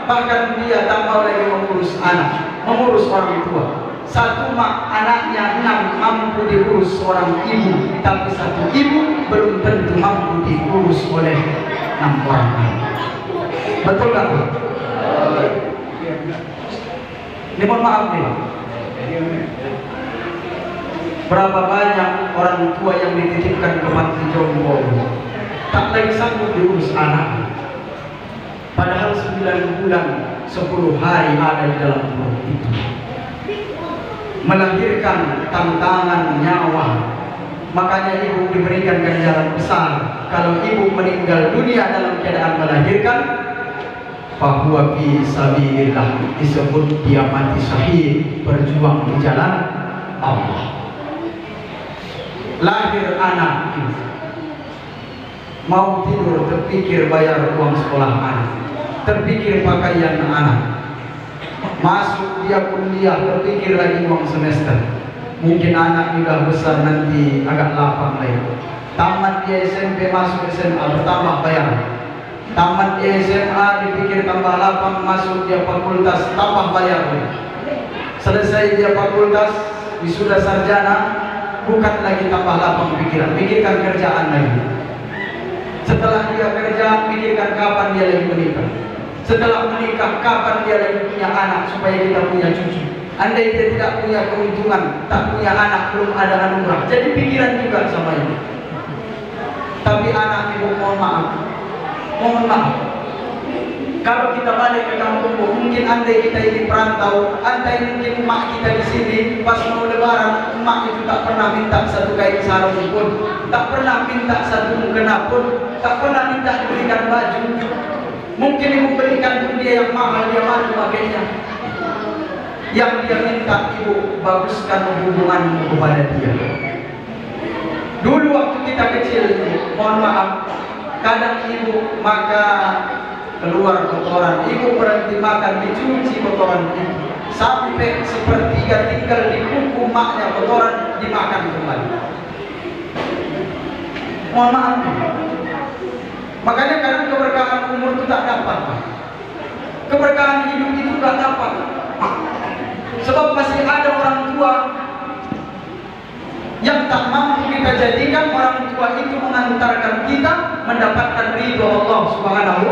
Bahkan dia tak mau lagi mengurus anak, mengurus orang tua. Satu anaknya 6 mampu diurus seorang ibu, tapi satu ibu belum tentu mampu diurus oleh 6 orang anak. Betul gak Bu? Ini mohon maaf nih. Berapa banyak orang tua yang dititipkan ke panti jompo, tak lagi sanggup diurus anak. Padahal 9 bulan 10 hari ada di dalam perut itu. Melahirkan tantangan nyawa. Makanya ibu diberikan ganjaran besar. Kalau ibu meninggal dunia dalam keadaan melahirkan, fahuwa fi sabilillah, disebut dia mati syahid, berjuang di jalan Allah. Lahir anak, mau tidur terpikir bayar uang sekolah anak, terpikir pakaian anak. Masuk dia kuliah, terpikir lagi uang semester. Mungkin anak sudah besar nanti agak lapang lagi. Tamat dia SMP, masuk SMA, bertambah bayar. Tamat dia SMA, dipikir tambah lapang, masuk dia fakultas, tambah bayar lagi. Selesai dia fakultas, wisuda sarjana, bukan lagi tambah lapang pikiran, pikirkan kerjaan lagi. Setelah dia kerja, pikirkan kapan dia lagi menikah. Setelah menikah, kapan dia lagi punya anak supaya kita punya cucu. Andai dia tidak punya keuntungan, tak punya anak, belum ada anugerah, jadi pikiran juga sama ini. Tapi anak ibu, mohon maaf. Kalau kita balik ke kampung, mungkin andai kita ini perantau, andai mungkin emak kita di sini pas mau lebaran, emak itu tak pernah minta satu kain sarung pun, tak pernah minta satu mukena pun, tak pernah minta diberikan baju. Mungkin ibu berikan pun dia yang mahal, dia malu pakainya. Yang dia minta ibu baguskan hubunganmu kepada dia. Dulu waktu kita kecil, mohon maaf, kadang ibu maka keluar kotoran, ibu berhenti makan, dicuci kotoran ibu sampai sepertiga tinggal di kuku maknya, kotoran dimakan kembali. Mohon maaf. Makanya kadang keberkahan umur itu tak dapat, keberkahan hidup itu tak dapat. Sebab masih ada orang tua yang tak mampu kita jadikan orang tua itu mengantarkan kita mendapatkan ridho Allah Subhanahu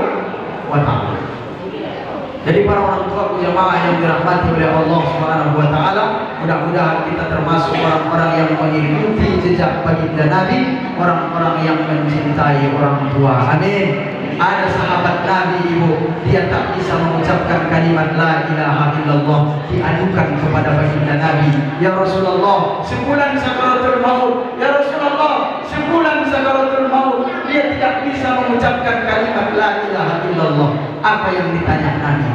wa ta'ala. Jadi para orang tua jamaah yang dirahmati oleh Allah Subhanahu wa ta'ala, mudah-mudahan kita termasuk orang-orang yang mengikuti jejak baginda Nabi, orang-orang yang mencintai orang tua. Amin. Ada sahabat Nabi ibu, dia tak bisa mengucapkan kalimat la ilaha illallah, diadukan kepada baginda Nabi, ya Rasulullah, sebulan sakaratul maut, ya Rasulullah, sebulan sakaratul maut, dia tidak bisa mengucapkan kalimat la ilaha illallah. Apa yang ditanya Nabi?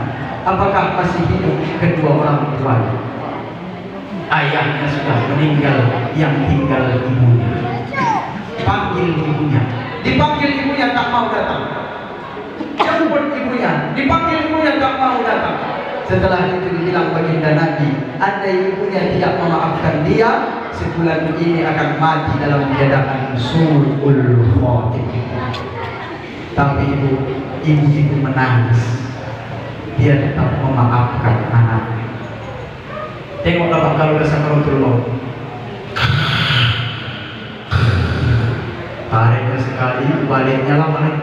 Apakah masih hidup kedua orang tuanya? Ayahnya sudah meninggal, yang tinggal ibunya. Panggil ibunya, dipanggil ibunya tak mau datang. Jemput ibunya, dipanggil ibunya tak mau datang. Setelah itu dibilang baginda Nabi, andai ibunya tidak memaafkan dia, sebulan ini akan mati dalam keadaan su'ul khotimah. Tapi ibu menangis. Dia tetap memaafkan anak. Tengoklah Pak, kalau udah sakaratul maut, tariknya sekali, baliknya lama nih.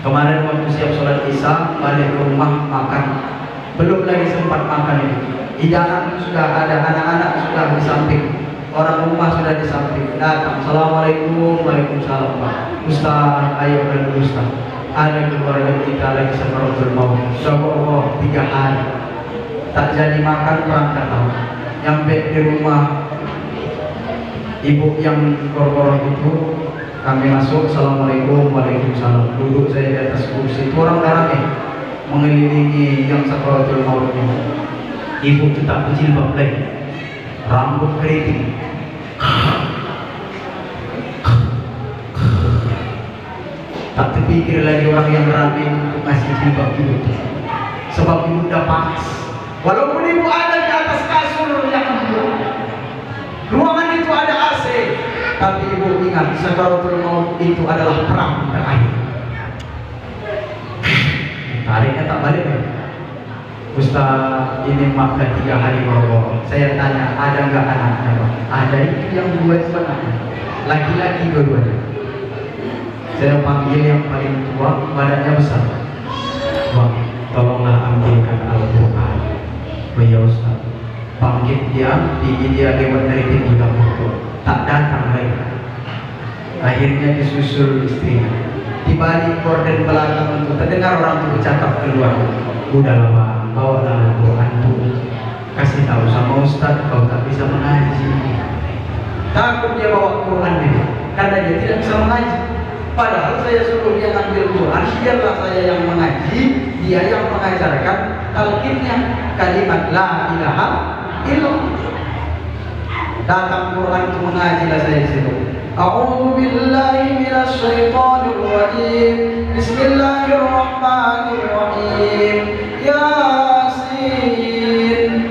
Kemarin waktu siap sholat isya, balik ke rumah makan, belum lagi sempat makan itu. Hidangan sudah ada, anak-anak sudah di samping, orang rumah sudah di samping. Datang, assalamualaikum, waalaikumsalam Pak. Ustaz, ayo dan Ustaz. Ada keluarga kita lagi sakaratul maut. Insyaallah 3 hari tak jadi makan, perangkat tahu. Nyampe di rumah ibu yang korban itu, kami masuk, assalamualaikum, waalaikumsalam. Duduk saya di atas kursi. Itu orang ramai mengelilingi yang sakaratul maut ini. Ibu tetap berjilbab lagi, rambut keriting. Tak terpikir lagi orang yang ramai untuk ngasih jilbab ibu, sebab ibu udah panas. Walaupun ibu ada di atas kasur yang ruangan itu ada AC, tapi ibu ingat sakaratul maut itu adalah perang terakhir. Tariknya tak balik ya. Ustaz, ini maafkan 3 hari boro-boro. Saya tanya, ada enggak anaknya Pak? Ada, itu yang 2 sebenarnya, laki-laki dua-duanya. Saya panggil yang paling tua, badannya besar. Bang, tolonglah ambilkan Al-Quran. Ya Ustaz, panggil dia, dia lewat dari pintu dapur, tak datang lagi. Akhirnya disusul istrinya. Di balik gorden belakang itu terdengar orang itu bercakap keluar. Udahlah Bang, bawalah Al-Quran tuh. Kasih tahu sama Ustaz, kau tak bisa mengaji. Takut dia bawa Quran ini, karena dia tidak bisa mengaji. Padahal saya suruh dia ambil Quran, biarlah saya yang mengaji, dia yang mengajarkan talqinnya kalimat la ilaha illallah. Datang Quran itu mengajilah saya di situ. A'udzu billahi minasy syaithanir rajim. Bismillahirrahmanirrahim. Yasin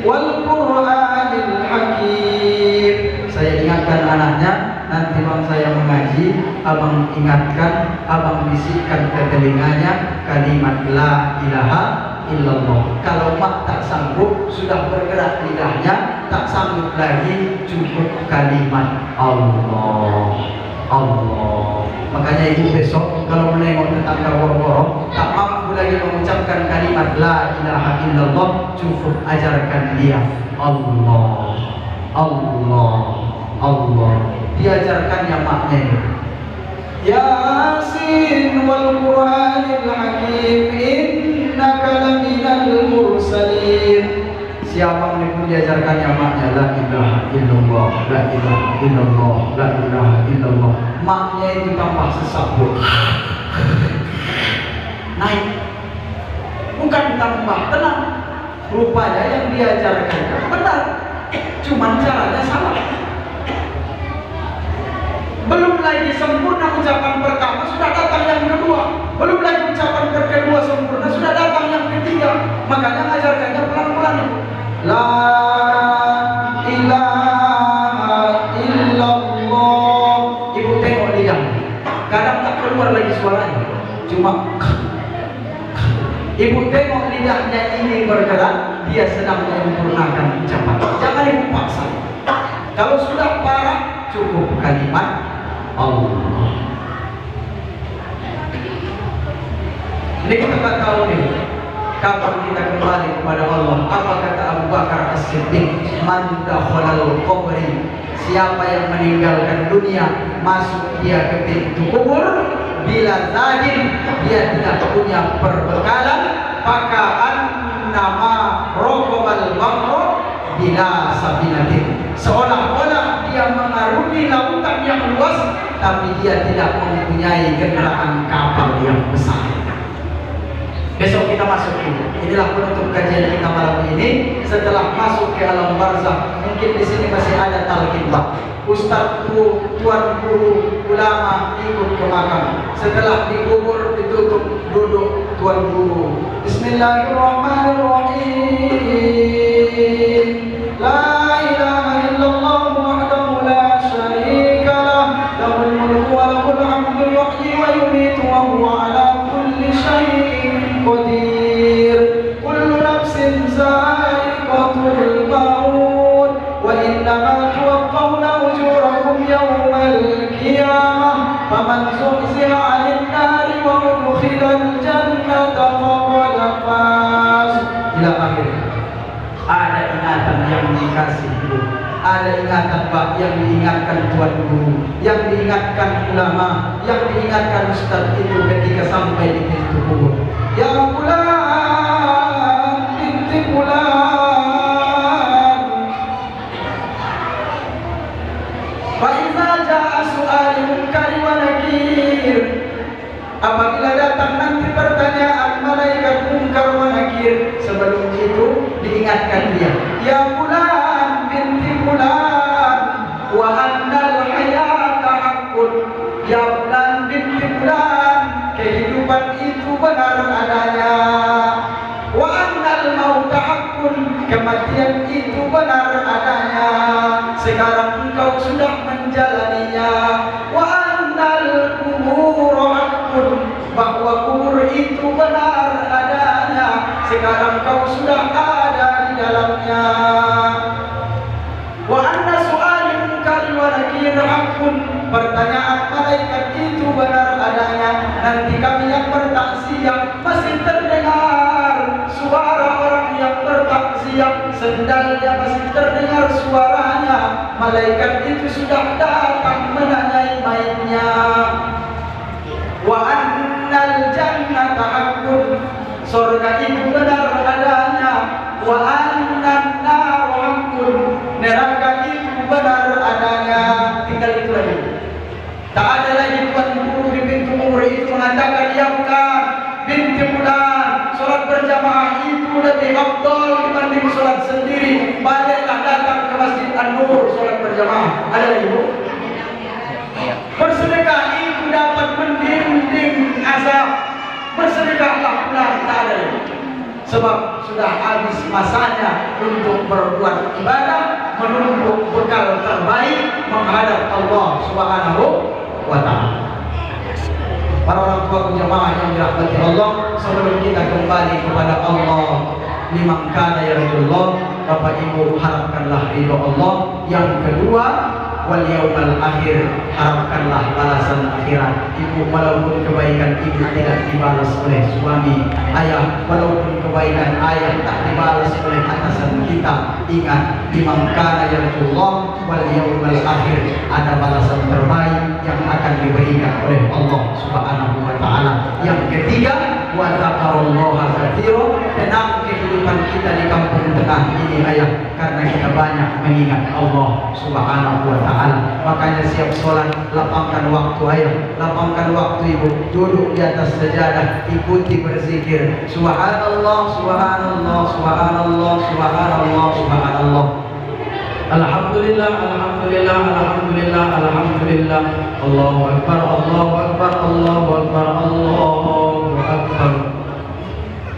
wal Qur'anil hakim. Saya ingatkan anaknya, nanti bang saya mengaji, abang ingatkan, abang bisikkan ke telinganya kalimat la ilaha illallah. Kalau mak tak sanggup, sudah bergerak lidahnya, tak sanggup lagi, cukup kalimat Allah. Allah. Makanya ibu besok kalau menengok tetangga boro-boro tak mampu lagi mengucapkan kalimat la ilaha illallah, cukup ajarkan dia Allah. Allah. Allah. Diajarkannya maknya ini. Yasin wal Qur'anil hakim innaka laminal mursalin. Siapa pun diajarkannya maknya la ilaha illallah, la ilaha illallah, la ilaha illallah. Maknya itu tampak sesak naik, bukan tambah tenang. Rupanya yang diajarkan benar, cuman caranya salah. Belum lagi sempurna ucapan pertama, sudah datang yang kedua. Belum lagi ucapan kedua sempurna, sudah datang yang ketiga. Makanya ngajarkannya pelan-pelan. La ilaha illallah. Ibu tengok lidah, kadang tak keluar lagi suaranya, cuma ibu tengok lidahnya ini bergerak, dia sedang menyempurnakan ucapan. Jangan ibu paksa. Kalau sudah parah, cukup kalimat Allah. Ini kita tak tahu nih, kapan kita kembali kepada Allah. Apa kata Abu Bakar As-Siddiq? Man dakhalal qabri, siapa yang meninggalkan dunia, masuk dia ke pintu kubur bila zadin, dia tidak punya perbekalan, pakaan nama rokobal bahro bila sabinatin, seolah-olah dia mengarungi lautan yang luas, tapi dia tidak mempunyai kendaraan kapal yang besar. Besok kita masuk ini. Inilah penutup kajian kita malam ini. Setelah masuk ke alam barzakh, mungkin di sini masih ada talqin Pak. Ustaz tuan guru ulama ikut ke makam. Setelah dikubur ditutup, duduk tuan guru. Bismillahirrahmanirrahim. La ilaha illallah. kasih ibu. Ada ingatan Pak yang diingatkan tuan guru, yang diingatkan ulama, yang diingatkan ustaz itu ketika sampai di pintu kubur. Ya fulan binti fulan, fa iza jaa su'al munkar wa nakir. Apabila datang nanti pertanyaan malaikat munkar wa nakir, sebelum itu diingatkan dia, ya fulan binti fulan wa annal hayata haqqun. Ya fulan binti fulan, kehidupan itu benar adanya. Wa annal mauta haqqun, kematian itu benar adanya. Sekarang engkau sudah menjalaninya. Wa annal kubur haqqun, bahwa kubur itu benar adanya. Sekarang kau sudah ada di dalamnya. Wa anna su'al munkar wa nakir haqqun, pertanyaan malaikat itu benar adanya. Nanti kami yang bertaksiah masih terdengar suara orang yang bertaksiah, sendalnya masih terdengar suaranya. Malaikat itu sudah datang menanyai mayatnya. Wa annal jannata haqqun, surga itu benar adanya. Wa annan nar haqqun, neraka itu benar adanya. Tinggal itu lagi. Tak ada lagi tuan guru di pintu kubur itu mengatakan, ya fulan binti fulan, sholat berjamaah itu lebih afdal dibanding sholat sendiri. Baliklah datang ke Masjid An-Nur sholat berjamaah. Ada lagi bu? Bersedekah itu dapat mendinding azab. Bersedekahlah pulang, tak ada lagi. Sebab sudah habis masanya untuk berbuat ibadah, menumpuk bekal terbaik menghadap Allah Subhanahu wa ta'ala. Para orang tua jamaah yang dirahmati Allah, sebelum kita kembali kepada Allah, liman kana yarjullah, Bapak Ibu harapkanlah ridho Allah. Yang kedua, wal yaumal akhir, harapkanlah balasan akhirat. Ibu, walaupun kebaikan ibu tidak dibalas oleh suami, ayah, walaupun kebaikan ayah tak dibalas oleh atasan kita, ingat, liman kana yarjullah wal yaumal akhir, ada balasan terbaik yang akan diberikan oleh Allah Subhanahu wa ta'ala. Yang ketiga, wa dzakarallaha katsiran, tenang kehidupan kita di kampung tengah ini ayah, karena kita banyak mengingat Allah Subhanahu wa ta'ala. Makanya siap sholat, lapangkan waktu ayah, lapangkan waktu ibu, duduk di atas sajadah, ikuti berzikir subhanallah, subhanallah, subhanallah, subhanallah, subhanallah. Alhamdulillah, alhamdulillah, alhamdulillah, alhamdulillah. Allahu akbar, Allahu akbar, Allahu akbar, Allahu akbar.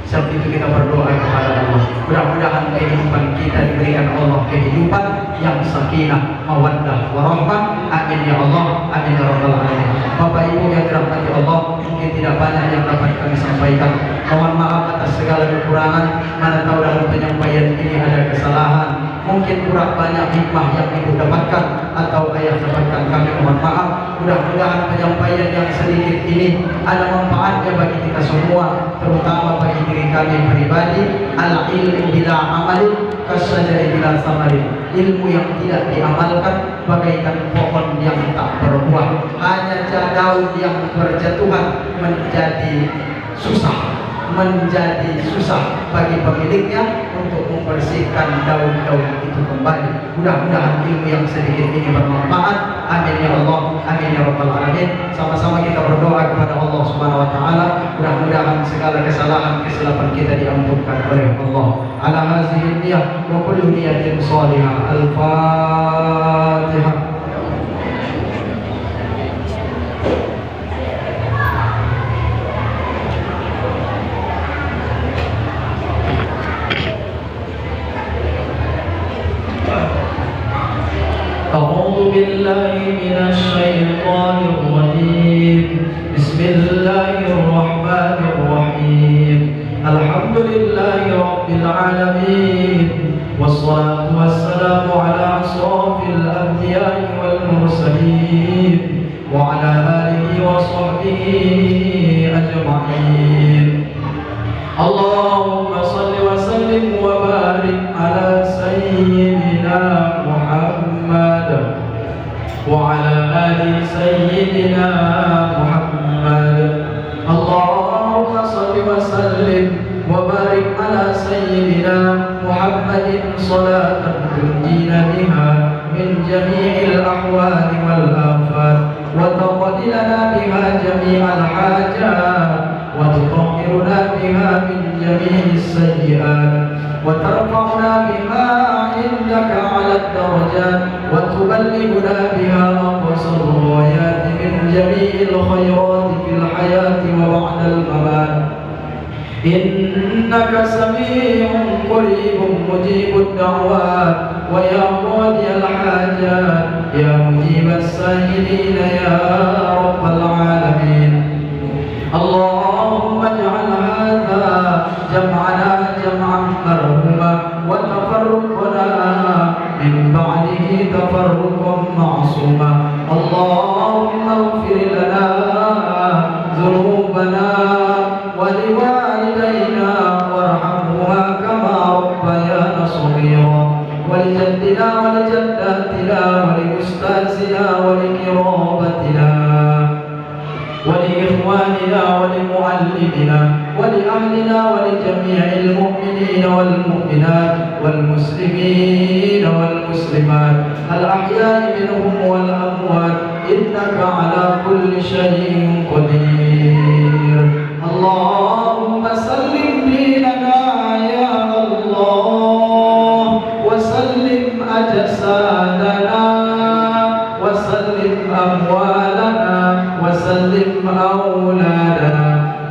Sebab itu kita berdoa kepada Allah, mudah-mudahan kehidupan kita diberikan Allah kehidupan yang sakinah, mawaddah, warahmah. Amin ya Allah, amin ya rabbal alamin. Bapak Ibu yang dirahmati Allah, mungkin tidak banyak yang dapat kami sampaikan. Mohon maaf atas segala kekurangan. Mana tahu dalam penyampaian ini ada kesalahan, mungkin kurang banyak hikmah yang ibu dapatkan atau ayah dapatkan, kami mohon maaf. Mudah-mudahan penyampaian yang sedikit ini ada manfaatnya bagi kita semua, terutama bagi diri kami pribadi. Al ilmu bila amalin kasajari bila samarin, ilmu yang tidak diamalkan bagaikan pohon yang tak berbuah, hanya daun yang berjatuhan menjadi susah bagi pemiliknya untuk membersihkan daun-daun itu kembali. Mudah-mudahan ilmu yang sedikit ini bermanfaat. Amin ya Allah, amin ya rabbal alamin. Sama-sama kita berdoa kepada Allah Subhanahu wa ta'ala, mudah-mudahan segala kesalahan kesilapan kita diampunkan oleh Allah. Ala hazihi niyah wa kullu niyatin salihah. Al-Fatihah. أعوذ بالله من الشيطان الرجيم. بسم الله الرحمن الرحيم. الحمد لله رب العالمين، والصلاة والسلام على أشرف الأنبياء والمرسلين وعلى آله وصحبه أجمعين. اللهم صل وسلم وبارك على سيدنا وعلى آل سيدنا محمد. اللهم صل وسلم وبارك على سيدنا محمد صلاة تنجينا بها من جميع الأحوال والآفات وتقضي لنا بها جميع الحاجات وتطهرنا بها من جميع السيئات وترفعنا بها عندك على الدرجات وتبلغنا بها أقصى الغايات من جميع الخيرات في الحياة وبعد الممات. إنك سميع قريب مجيب الدعوات ويا قاضي الحاجات يا مجيب السائلين يا رب العالمين. اللهم اجعل هذا جمعنا جمعا مرحوما وتفرقنا من بعده تفرقا معصوما. اللهم اغفر لنا ذنوبنا ولوالدينا وارحمهما كما ربيانا صغيرا ولجدنا ولجداتنا ولأستاذنا ولقرابتنا ولإخواننا ولمعلمنا ولأهلنا ولجميع المؤمنين والمؤمنات والمسلمين والمسلمات الأحياء منهم والأموات إنك على كل شيء قدير. اللهم سلم ديننا يا الله وسلم أجسادنا وسلم أموالنا وسلم أولادنا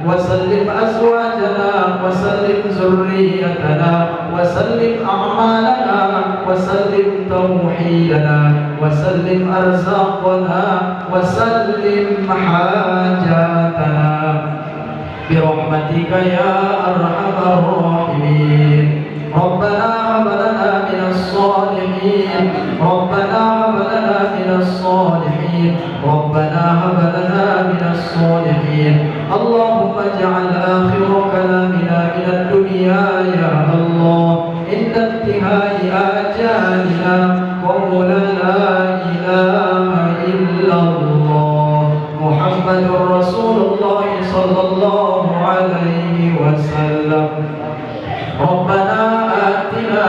وسلم أزواجنا وسلم ذريتنا وسلم أعمالنا وسلم توحيدنا وسلم أرزاقنا وسلم حاجاتنا برحمتك يا أرحم الراحمين. ربنا هب لنا من الصالحين ربنا هب لنا من الصالحين ربنا هب لنا من الصالحين. اللهم اجعل آخر كلامنا من الدنيا يا الله عند انتهاء آجالنا قول لا إله إلا الله محمد رسول الله صلى الله عليه وسلم. ربنا آتنا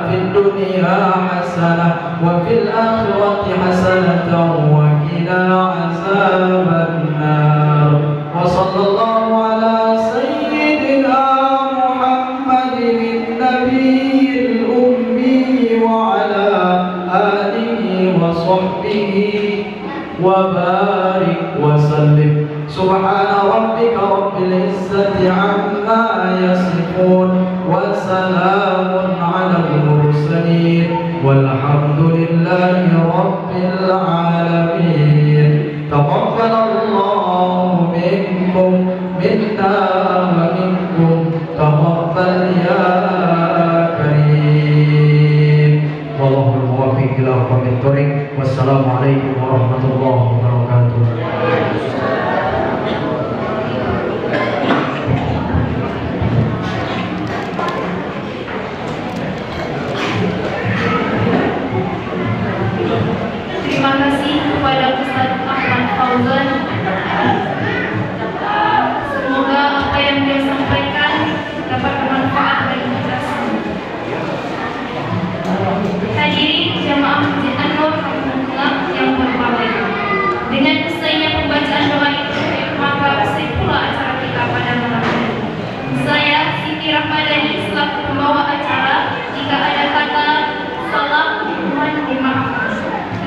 في الدنيا حسنة وفي الآخرة حسنة وقنا عذاب النار. وصلى الله على سيدنا محمد النبي الأمي وعلى آله وصحبه وبارك وسلم. سبحان ربك رب العزة عما يصفون وسلام على المرسلين والحمد لله رب العالمين. تقبل الله منكم منا ومنكم تقبل يا كريم. والله الموفق إلى أقوم الطريق. والسلام عليكم ورحمة الله وبركاته. Terima kasih kepada Ustaz Ahmad Fauzan. Semoga apa yang dia sampaikan dapat bermanfaat bagi kita semua. Hadirin jamaah Masjid An-Nur Rahmatullah yang berbahagia. Dengan selesainya pembacaan doa itu, maka usai pula acara kita pada malam ini. Saya Siti Rahmadani selaku pembawa acara. Jika ada kata salah, mohon dimaafkan.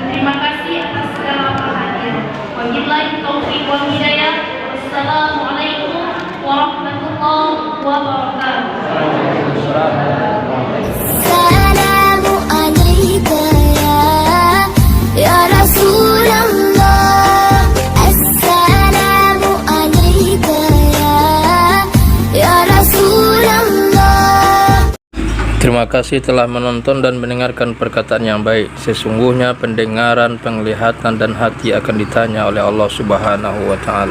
Terima kasih atas segala perhatian. Wabillahi taufiq wal hidayah. Wassalamualaikum warahmatullahi wabarakatuh. Assalamu alayka ya Rasulullah. Assalamu alayka ya Rasulullah. Terima kasih telah menonton dan mendengarkan perkataan yang baik. Sesungguhnya pendengaran, penglihatan, dan hati akan ditanya oleh Allah Subhanahu wa Ta'ala.